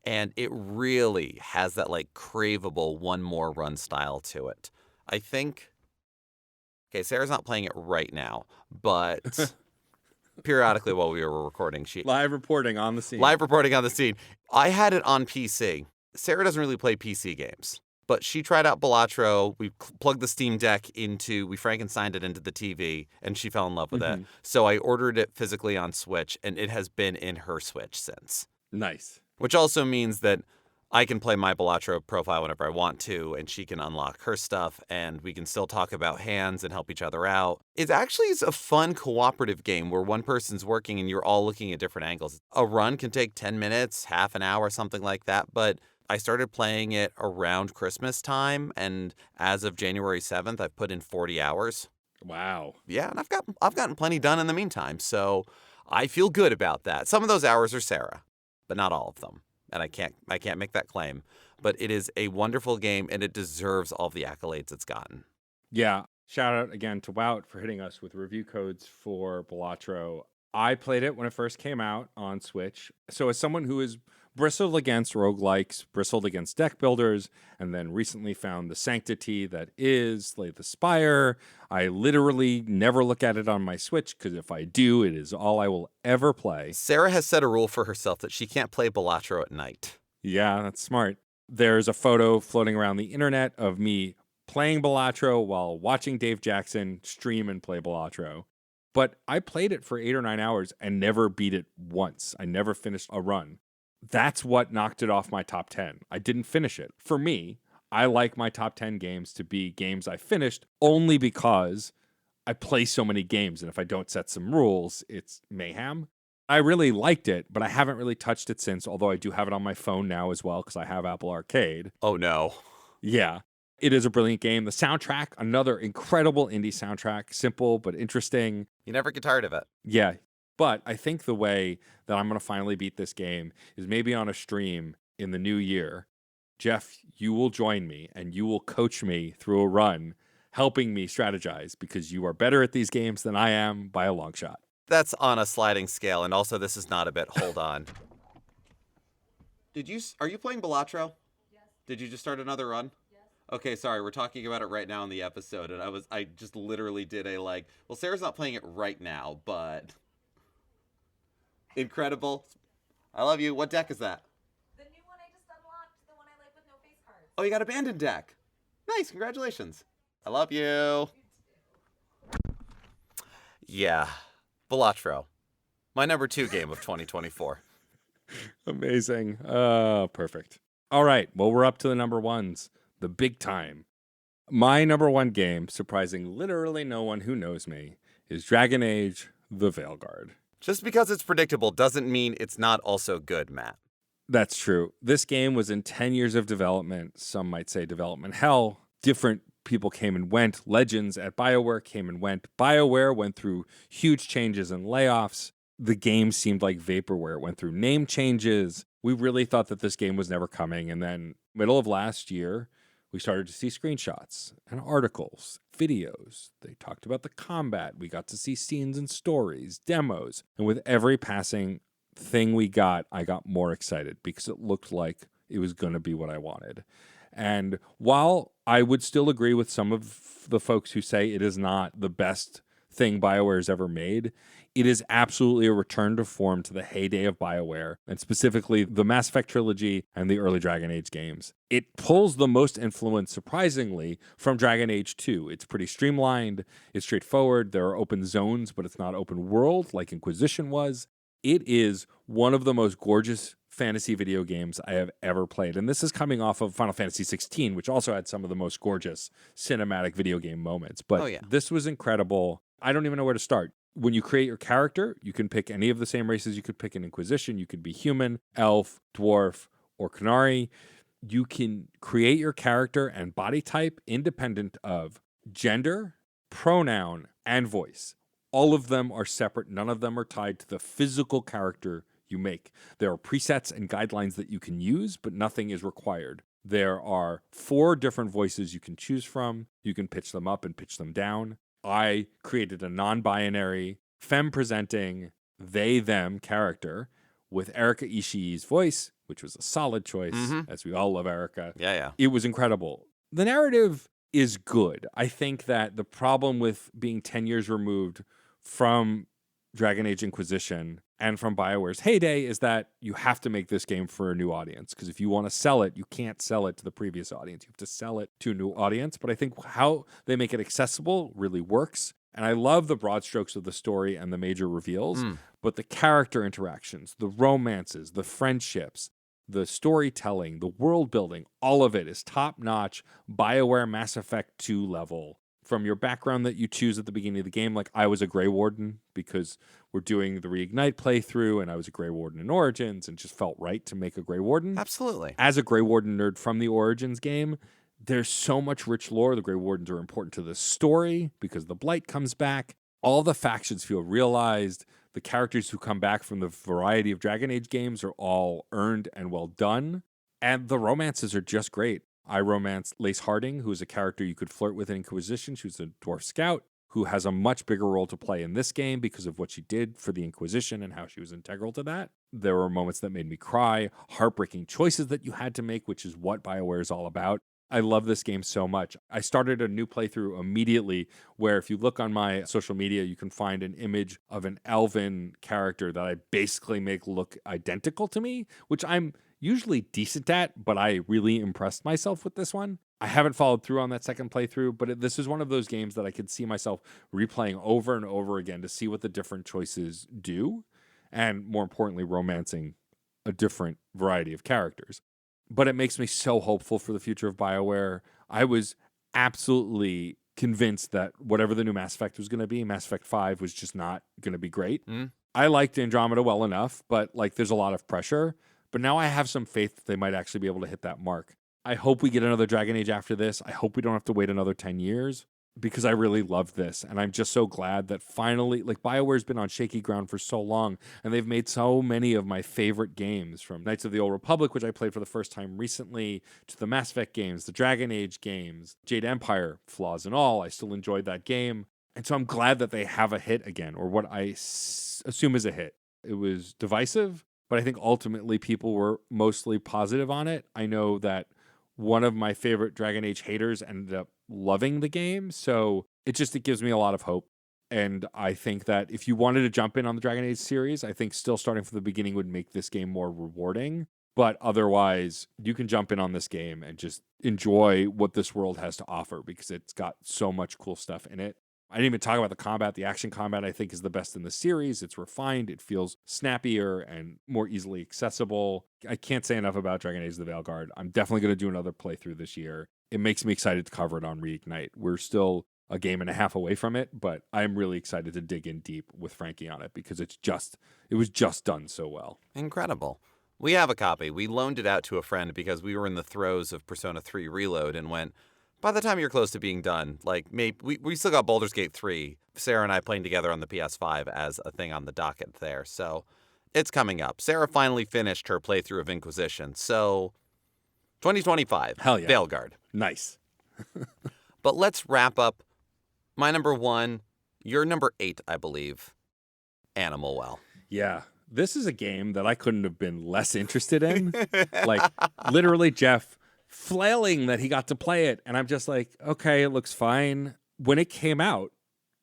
And it really has that like craveable one more run style to it. I think, okay, Sarah's not playing it right now, but periodically while we were recording, Live reporting on the scene. I had it on PC. Sarah doesn't really play PC games, but she tried out Balatro. We plugged the Steam Deck we Frankensteined it into the TV, and she fell in love with it. So I ordered it physically on Switch, and it has been in her Switch since. Nice. Which also means that I can play my Balatro profile whenever I want to, and she can unlock her stuff, and we can still talk about hands and help each other out. It actually is a fun cooperative game where one person's working and you're all looking at different angles. A run can take 10 minutes, half an hour, something like that, but I started playing it around Christmas time, and as of January 7th, I've put in 40 hours. Wow. Yeah, and I've gotten plenty done in the meantime, so I feel good about that. Some of those hours are Sarah, but not all of them. And I can't make that claim, but it is a wonderful game, and it deserves all the accolades it's gotten. Yeah. Shout out again to Wout for hitting us with review codes for Balatro. I played it when it first came out on Switch. So as someone who is bristled against roguelikes, bristled against deck builders, and then recently found the sanctity that is Slay the Spire, I literally never look at it on my Switch, because if I do, it is all I will ever play. Sarah has set a rule for herself that she can't play Balatro at night. Yeah, that's smart. There's a photo floating around the internet of me playing Balatro while watching Dave Jackson stream and play Balatro. But I played it for 8 or 9 hours and never beat it once. I never finished a run. That's what knocked it off my top 10. I didn't finish it. For me, I like my top 10 games to be games I finished only because I play so many games, and if I don't set some rules, it's mayhem. I really liked it, but I haven't really touched it since, although I do have it on my phone now as well because I have Apple Arcade. Oh, no. Yeah. It is a brilliant game. The soundtrack, another incredible indie soundtrack, simple but interesting. You never get tired of it. Yeah. But I think the way that I'm going to finally beat this game is maybe on a stream in the new year. Geoff, you will join me and you will coach me through a run, helping me strategize because you are better at these games than I am by a long shot. That's on a sliding scale, and also this is not a bit. Hold on. Are you playing Balatro? Yes. Did you just start another run? Yes. Okay, sorry, we're talking about it right now in the episode, and I just literally did well, Sarah's not playing it right now, but incredible. I love you. What deck is that? The new one I just unlocked, the one I like with no face cards. Oh, you got Abandoned deck. Nice, congratulations. I love you. Yeah. Balatro, my number 2 game of 2024. Amazing. Perfect. All right. Well, we're up to the number ones, the big time. My number 1 game, surprising literally no one who knows me, is Dragon Age: The Veilguard. Just because it's predictable doesn't mean it's not also good, Matt. That's true. This game was in 10 years of development. Some might say development hell. Different people came and went. Legends at BioWare came and went. BioWare went through huge changes and layoffs. The game seemed like vaporware. It went through name changes. We really thought that this game was never coming. And then middle of last year, we started to see screenshots and articles, videos. They talked about the combat. We got to see scenes and stories, demos. And with every passing thing we got, I got more excited because it looked like it was going to be what I wanted. And while I would still agree with some of the folks who say it is not the best thing BioWare has ever made, it is absolutely a return to form to the heyday of BioWare, and specifically the Mass Effect trilogy and the early Dragon Age games. It pulls the most influence, surprisingly, from Dragon Age 2. It's pretty streamlined, it's straightforward, there are open zones, but it's not open world like Inquisition was. It is one of the most gorgeous fantasy video games I have ever played. And this is coming off of Final Fantasy 16, which also had some of the most gorgeous cinematic video game moments. But This was incredible. I don't even know where to start. When you create your character, you can pick any of the same races you could pick in Inquisition. You could be human, elf, dwarf, or Qunari. You can create your character and body type independent of gender, pronoun, and voice. All of them are separate. None of them are tied to the physical character you make. There are presets and guidelines that you can use, but nothing is required. There are 4 different voices you can choose from. You can pitch them up and pitch them down. I created a non-binary, femme-presenting, they-them character with Erika Ishii's voice, which was a solid choice, as we all love Erika. Yeah. It was incredible. The narrative is good. I think that the problem with being 10 years removed from Dragon Age Inquisition and from BioWare's heyday is that you have to make this game for a new audience. Because if you want to sell it, you can't sell it to the previous audience. You have to sell it to a new audience. But I think how they make it accessible really works. And I love the broad strokes of the story and the major reveals. But the character interactions, the romances, the friendships, the storytelling, the world building, all of it is top-notch BioWare Mass Effect 2 level. From your background that you choose at the beginning of the game, like I was a Grey Warden because we're doing the Reignite playthrough and I was a Grey Warden in Origins and just felt right to make a Grey Warden. Absolutely. As a Grey Warden nerd from the Origins game, there's so much rich lore. The Grey Wardens are important to the story because the Blight comes back. All the factions feel realized. The characters who come back from the variety of Dragon Age games are all earned and well done. And the romances are just great. I romanced Lace Harding, who is a character you could flirt with in Inquisition. She was a dwarf scout who has a much bigger role to play in this game because of what she did for the Inquisition and how she was integral to that. There were moments that made me cry, heartbreaking choices that you had to make, which is what BioWare is all about. I love this game so much. I started a new playthrough immediately where if you look on my social media, you can find an image of an elven character that I basically make look identical to me, which I'm usually decent at, but I really impressed myself with this one. I haven't followed through on that second playthrough, but this is one of those games that I could see myself replaying over and over again to see what the different choices do, and more importantly, romancing a different variety of characters. But it makes me so hopeful for the future of BioWare. I was absolutely convinced that whatever the new Mass Effect was going to be, Mass Effect 5 was just not going to be great. Mm. I liked Andromeda well enough, but like there's a lot of pressure. But now I have some faith that they might actually be able to hit that mark. I hope we get another Dragon Age after this. I hope we don't have to wait another 10 years because I really loved this. And I'm just so glad that finally, like BioWare's been on shaky ground for so long and they've made so many of my favorite games, from Knights of the Old Republic, which I played for the first time recently, to the Mass Effect games, the Dragon Age games, Jade Empire, flaws and all. I still enjoyed that game. And so I'm glad that they have a hit again, or what I assume is a hit. It was divisive, but I think ultimately people were mostly positive on it. I know that one of my favorite Dragon Age haters ended up loving the game, so it gives me a lot of hope. And I think that if you wanted to jump in on the Dragon Age series, I think still starting from the beginning would make this game more rewarding. But otherwise, you can jump in on this game and just enjoy what this world has to offer because it's got so much cool stuff in it. I didn't even talk about the combat. The action combat, I think, is the best in the series. It's refined. It feels snappier and more easily accessible. I can't say enough about Dragon Age: The Veilguard. I'm definitely going to do another playthrough this year. It makes me excited to cover it on Reignite. We're still a game and a half away from it, but I'm really excited to dig in deep with Frankie on it because it was just done so well. Incredible. We have a copy. We loaned it out to a friend because we were in the throes of Persona 3 Reload and went, by the time you're close to being done, like maybe we still got Baldur's Gate 3, Sarah and I playing together on the PS5 as a thing on the docket there. So it's coming up. Sarah finally finished her playthrough of Inquisition. So 2025. Hell yeah. Veilguard. Nice. But let's wrap up. My number 1, your number 8, I believe, Animal Well. Yeah. This is a game that I couldn't have been less interested in. Like, literally, Geoff flailing that he got to play it. And I'm just like, okay, it looks fine. When it came out,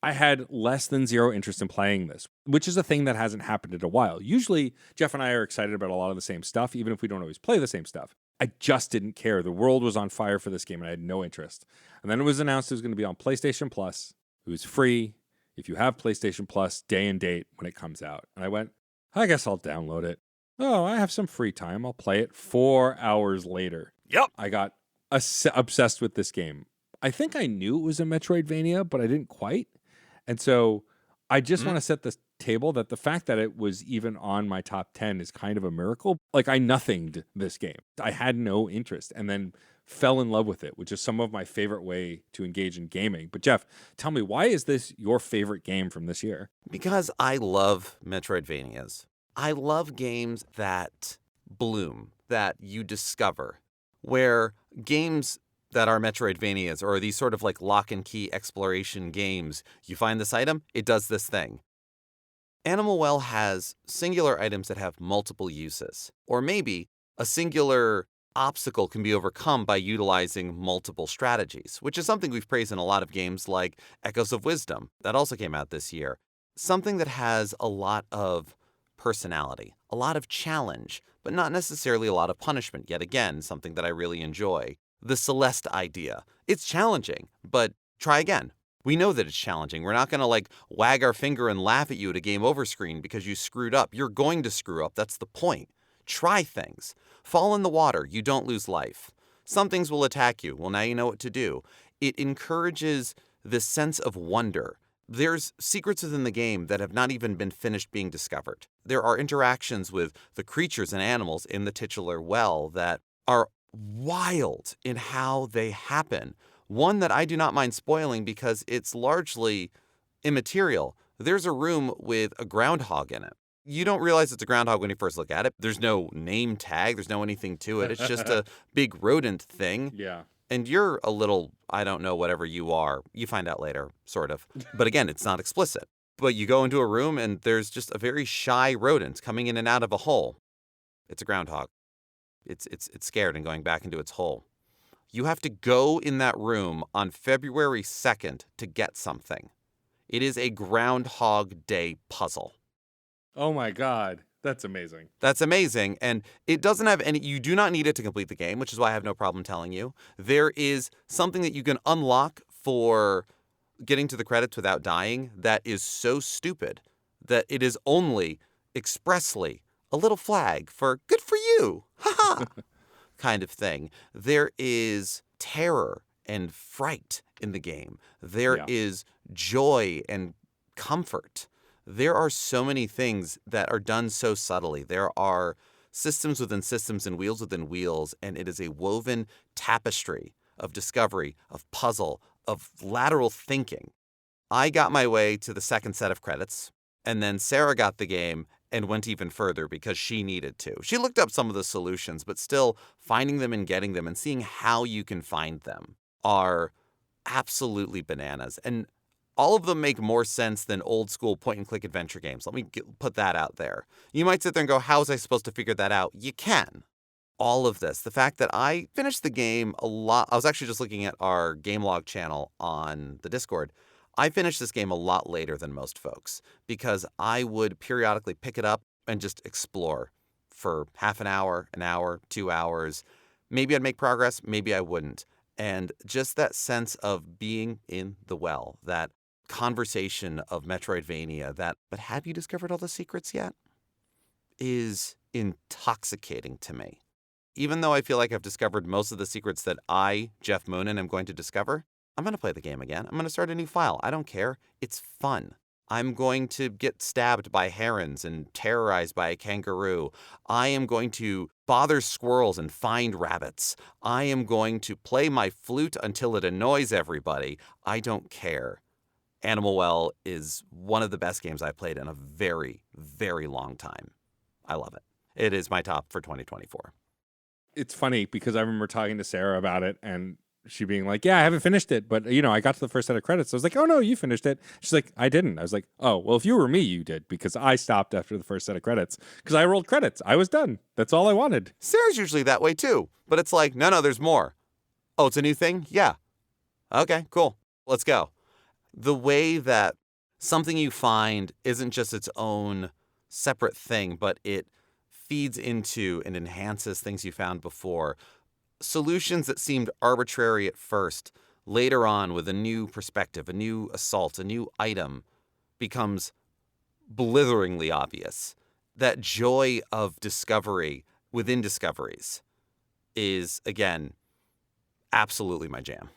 I had less than zero interest in playing this, which is a thing that hasn't happened in a while. Usually, Geoff and I are excited about a lot of the same stuff, even if we don't always play the same stuff. I just didn't care. The world was on fire for this game, and I had no interest. And then it was announced it was going to be on PlayStation Plus. It was free if you have PlayStation Plus, day and date when it comes out. And I went, I guess I'll download it. Oh, I have some free time. I'll play it. 4 hours later. Yep. I got obsessed with this game. I think I knew it was a Metroidvania, but I didn't quite. And so I just want to set the table that the fact that it was even on my top 10 is kind of a miracle. Like, I nothinged this game. I had no interest and then fell in love with it, which is some of my favorite way to engage in gaming. But Geoff, tell me, why is this your favorite game from this year? Because I love Metroidvanias. I love games that bloom, that you discover, where games that are Metroidvanias or these sort of like lock and key exploration games, you find this item, it does this thing. Animal Well has singular items that have multiple uses, or maybe a singular obstacle can be overcome by utilizing multiple strategies, which is something we've praised in a lot of games like Echoes of Wisdom, that also came out this year. Something that has a lot of personality, a lot of challenge, but not necessarily a lot of punishment. Yet again, something that I really enjoy. The Celeste idea. It's challenging, but try again. We know that it's challenging. We're not going to like wag our finger and laugh at you at a game over screen because you screwed up. You're going to screw up. That's the point. Try things. Fall in the water. You don't lose life. Some things will attack you. Well, now you know what to do. It encourages this sense of wonder. There's secrets within the game that have not even been finished being discovered. There are interactions with the creatures and animals in the titular well that are wild in how they happen. One that I do not mind spoiling because it's largely immaterial. There's a room with a groundhog in it. You don't realize it's a groundhog when you first look at it. There's no name tag. There's no anything to it. It's just a big rodent thing. Yeah. And you're a little, I don't know, whatever you are. You find out later, sort of. But again, it's not explicit. But you go into a room and there's just a very shy rodent coming in and out of a hole. It's a groundhog. It's scared and going back into its hole. You have to go in that room on February 2nd to get something. It is a Groundhog Day puzzle. Oh my God. That's amazing. That's amazing. And it doesn't have any, you do not need it to complete the game, which is why I have no problem telling you. There is something that you can unlock for getting to the credits without dying that is so stupid that it is only expressly a little flag for good for you. Ha ha. Kind of thing. There is terror and fright in the game. There Yeah. is joy and comfort. There are so many things that are done so subtly. There are systems within systems and wheels within wheels, and it is a woven tapestry of discovery, of puzzle, of lateral thinking. I got my way to the second set of credits, and then Sarah got the game and went even further because she needed to. She looked up some of the solutions, but still finding them and getting them and seeing how you can find them are absolutely bananas. And all of them make more sense than old school point and click adventure games. Let me put that out there. You might sit there and go, how was I supposed to figure that out? You can. All of this, the fact that I finished the game a lot. I was actually just looking at our game log channel on the Discord. I finished this game a lot later than most folks because I would periodically pick it up and just explore for half an hour, 2 hours. Maybe I'd make progress, maybe I wouldn't. And just that sense of being in the well, that conversation of Metroidvania, but have you discovered all the secrets yet? Is intoxicating to me. Even though I feel like I've discovered most of the secrets that I, Geoff Moonen, am going to discover, I'm going to play the game again. I'm going to start a new file. I don't care. It's fun. I'm going to get stabbed by herons and terrorized by a kangaroo. I am going to bother squirrels and find rabbits. I am going to play my flute until it annoys everybody. I don't care. Animal Well is one of the best games I've played in a very, very long time. I love it. It is my top for 2024. It's funny because I remember talking to Sarah about it and she being like, yeah, I haven't finished it, but I got to the first set of credits. I was like, oh no, you finished it. She's like, I didn't. I was like, oh, well, if you were me, you did, because I stopped after the first set of credits because I rolled credits. I was done. That's all I wanted. Sarah's usually that way too, but it's like, no, there's more. Oh, it's a new thing? Yeah. Okay, cool. Let's go. The way that something you find isn't just its own separate thing, but it feeds into and enhances things you found before. Solutions that seemed arbitrary at first, later on with a new perspective, a new assault, a new item, becomes blitheringly obvious. That joy of discovery within discoveries is, again, absolutely my jam.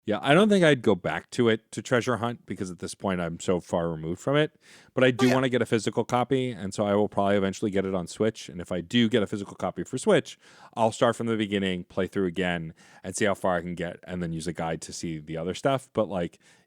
Yeah, I don't think I'd go back to it to Treasure Hunt because at this point I'm so far removed from it. But I do want to get a physical copy, and so I will probably eventually get it on Switch. And if I do get a physical copy for Switch, I'll start from the beginning, play through again, and see how far I can get, and then use a guide to see the other stuff. But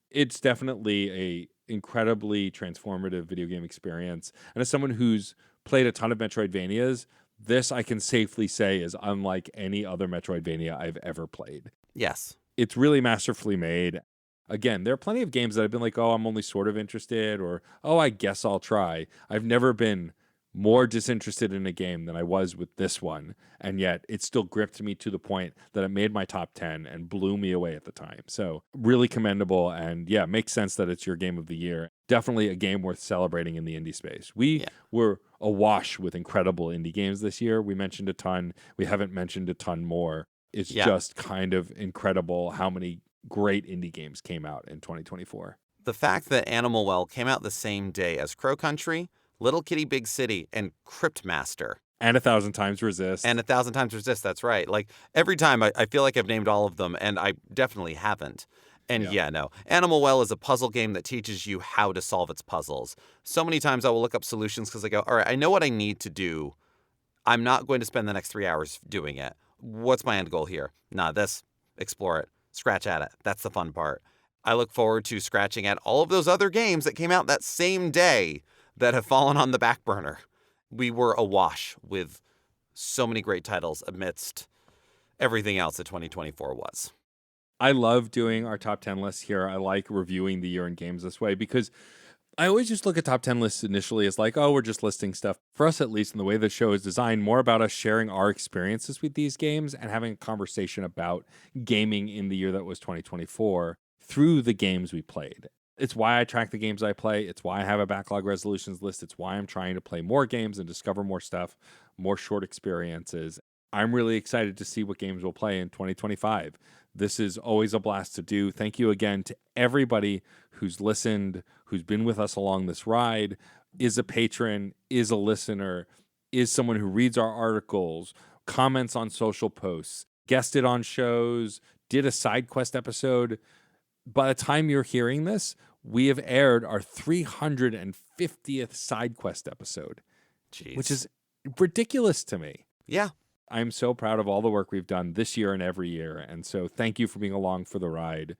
it's definitely a incredibly transformative video game experience. And as someone who's played a ton of Metroidvanias, this I can safely say is unlike any other Metroidvania I've ever played. Yes. It's really masterfully made. Again, there are plenty of games that I've been like, oh, I'm only sort of interested, or, oh, I guess I'll try. I've never been more disinterested in a game than I was with this one, and yet it still gripped me to the point that it made my top 10 and blew me away at the time. So really commendable, and yeah, makes sense that it's your game of the year. Definitely a game worth celebrating in the indie space. We were awash with incredible indie games this year. We mentioned a ton. We haven't mentioned a ton more. It's just kind of incredible how many great indie games came out in 2024. The fact that Animal Well came out the same day as Crow Country, Little Kitty Big City, and Cryptmaster. And 1,000 Times Resist. And 1,000 Times Resist, that's right. Like, every time I feel like I've named all of them, and I definitely haven't. And no. Animal Well is a puzzle game that teaches you how to solve its puzzles. So many times I will look up solutions because I go, all right, I know what I need to do. I'm not going to spend the next 3 hours doing it. What's my end goal here? This. Explore it. Scratch at it. That's the fun part. I look forward to scratching at all of those other games that came out that same day that have fallen on the back burner. We were awash with so many great titles amidst everything else that 2024 was. I love doing our top 10 lists here. I like reviewing the year in games this way because I always just look at top 10 lists initially as like, oh, we're just listing stuff. For us, at least, in the way the show is designed, more about us sharing our experiences with these games and having a conversation about gaming in the year that was 2024 through the games we played. It's why I track the games I play. It's why I have a backlog resolutions list. It's why I'm trying to play more games and discover more stuff, more short experiences. I'm really excited to see what games we'll play in 2025. This is always a blast to do. Thank you again to everybody who's listened, who's been with us along this ride, is a patron, is a listener, is someone who reads our articles, comments on social posts, guested on shows, did a side quest episode. By the time you're hearing this, we have aired our 350th side quest episode, Jeez. which is ridiculous to me. Yeah. I'm so proud of all the work we've done this year and every year. And so thank you for being along for the ride.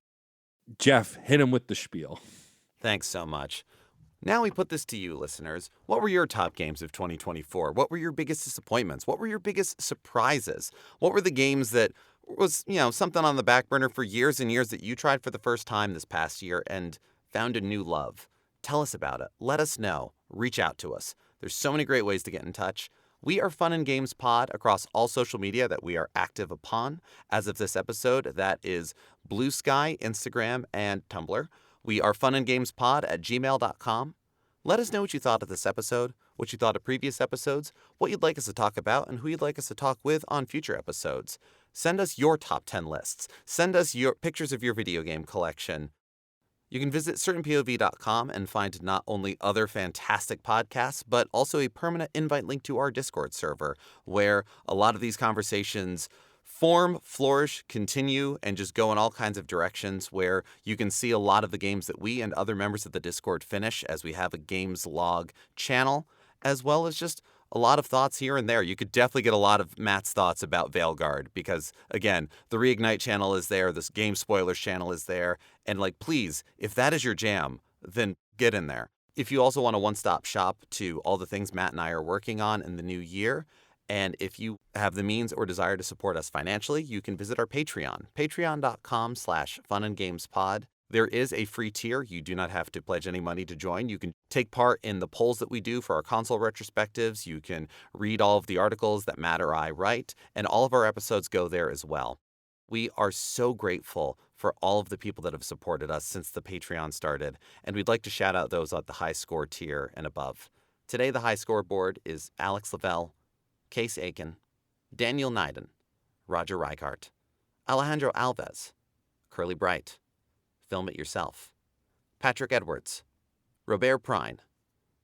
Geoff, hit him with the spiel. Thanks so much. Now we put this to you, listeners. What were your top games of 2024? What were your biggest disappointments? What were your biggest surprises? What were the games that was, something on the back burner for years and years that you tried for the first time this past year and found a new love? Tell us about it. Let us know. Reach out to us. There's so many great ways to get in touch. We are Fun and Games Pod across all social media that we are active upon. As of this episode, that is Blue Sky, Instagram, and Tumblr. We are funandgamespod@gmail.com. Let us know what you thought of this episode, what you thought of previous episodes, what you'd like us to talk about, and who you'd like us to talk with on future episodes. Send us your top 10 lists. Send us your pictures of your video game collection. You can visit certainpov.com and find not only other fantastic podcasts, but also a permanent invite link to our Discord server, where a lot of these conversations form, flourish, continue, and just go in all kinds of directions, where you can see a lot of the games that we and other members of the Discord finish, as we have a games log channel, as well as just a lot of thoughts here and there. You could definitely get a lot of Matt's thoughts about Veilguard because, again, the Reignite channel is there, this Game Spoilers channel is there, and please, if that is your jam, then get in there. If you also want a one-stop shop to all the things Matt and I are working on in the new year, and if you have the means or desire to support us financially, you can visit our Patreon, patreon.com/funandgamespod. There is a free tier. You do not have to pledge any money to join. You can take part in the polls that we do for our console retrospectives. You can read all of the articles that Matt or I write, and all of our episodes go there as well. We are so grateful for all of the people that have supported us since the Patreon started, and we'd like to shout out those at the high score tier and above. Today, the high scoreboard is Alex Lavelle, Case Aiken, Daniel Nyden, Roger Reichart, Alejandro Alves, Curly Bright, Film It Yourself, Patrick Edwards, Robert Prine,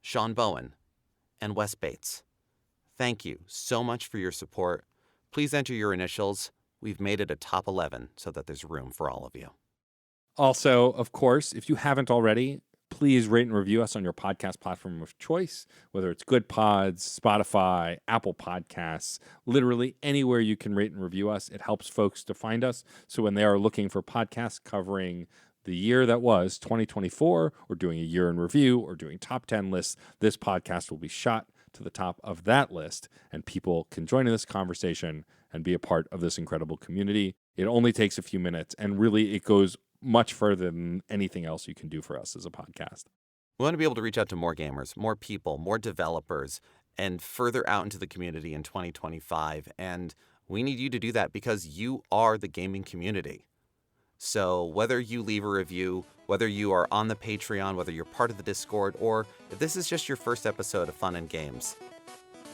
Sean Bowen, and Wes Bates. Thank you so much for your support. Please enter your initials. We've made it a top 11 so that there's room for all of you. Also, of course, if you haven't already, please rate and review us on your podcast platform of choice, whether it's Good Pods, Spotify, Apple Podcasts, literally anywhere you can rate and review us. It helps folks to find us. So when they are looking for podcasts covering the year that was 2024, or doing a year in review, or doing top 10 lists, this podcast will be shot to the top of that list, and people can join in this conversation and be a part of this incredible community. It only takes a few minutes, and really it goes much further than anything else you can do for us as a podcast. We want to be able to reach out to more gamers, more people, more developers, and further out into the community in 2025. And we need you to do that because you are the gaming community. So whether you leave a review, whether you are on the Patreon, whether you're part of the Discord, or if this is just your first episode of Fun and Games,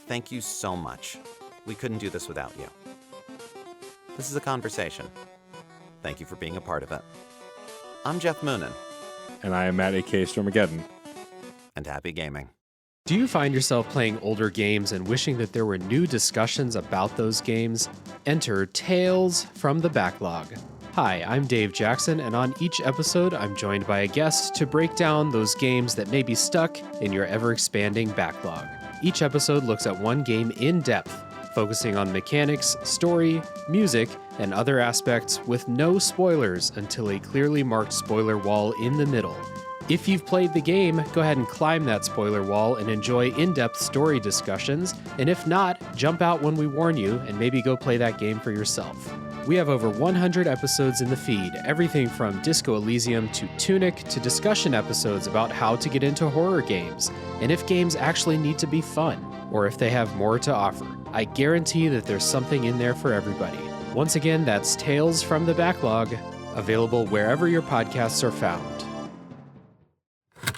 thank you so much. We couldn't do this without you. This is a conversation. Thank you for being a part of it. I'm Geoff Moonen. And I am Matt A.K. Stormageddon. And happy gaming. Do you find yourself playing older games and wishing that there were new discussions about those games? Enter Tales from the Backlog. Hi, I'm Dave Jackson, and on each episode, I'm joined by a guest to break down those games that may be stuck in your ever-expanding backlog. Each episode looks at one game in depth, focusing on mechanics, story, music, and other aspects with no spoilers until a clearly marked spoiler wall in the middle. If you've played the game, go ahead and climb that spoiler wall and enjoy in-depth story discussions, and if not, jump out when we warn you and maybe go play that game for yourself. We have over 100 episodes in the feed, everything from Disco Elysium to Tunic to discussion episodes about how to get into horror games, and if games actually need to be fun, or if they have more to offer. I guarantee that there's something in there for everybody. Once again, that's Tales from the Backlog, available wherever your podcasts are found.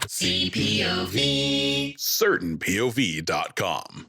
CPOV. CertainPOV.com.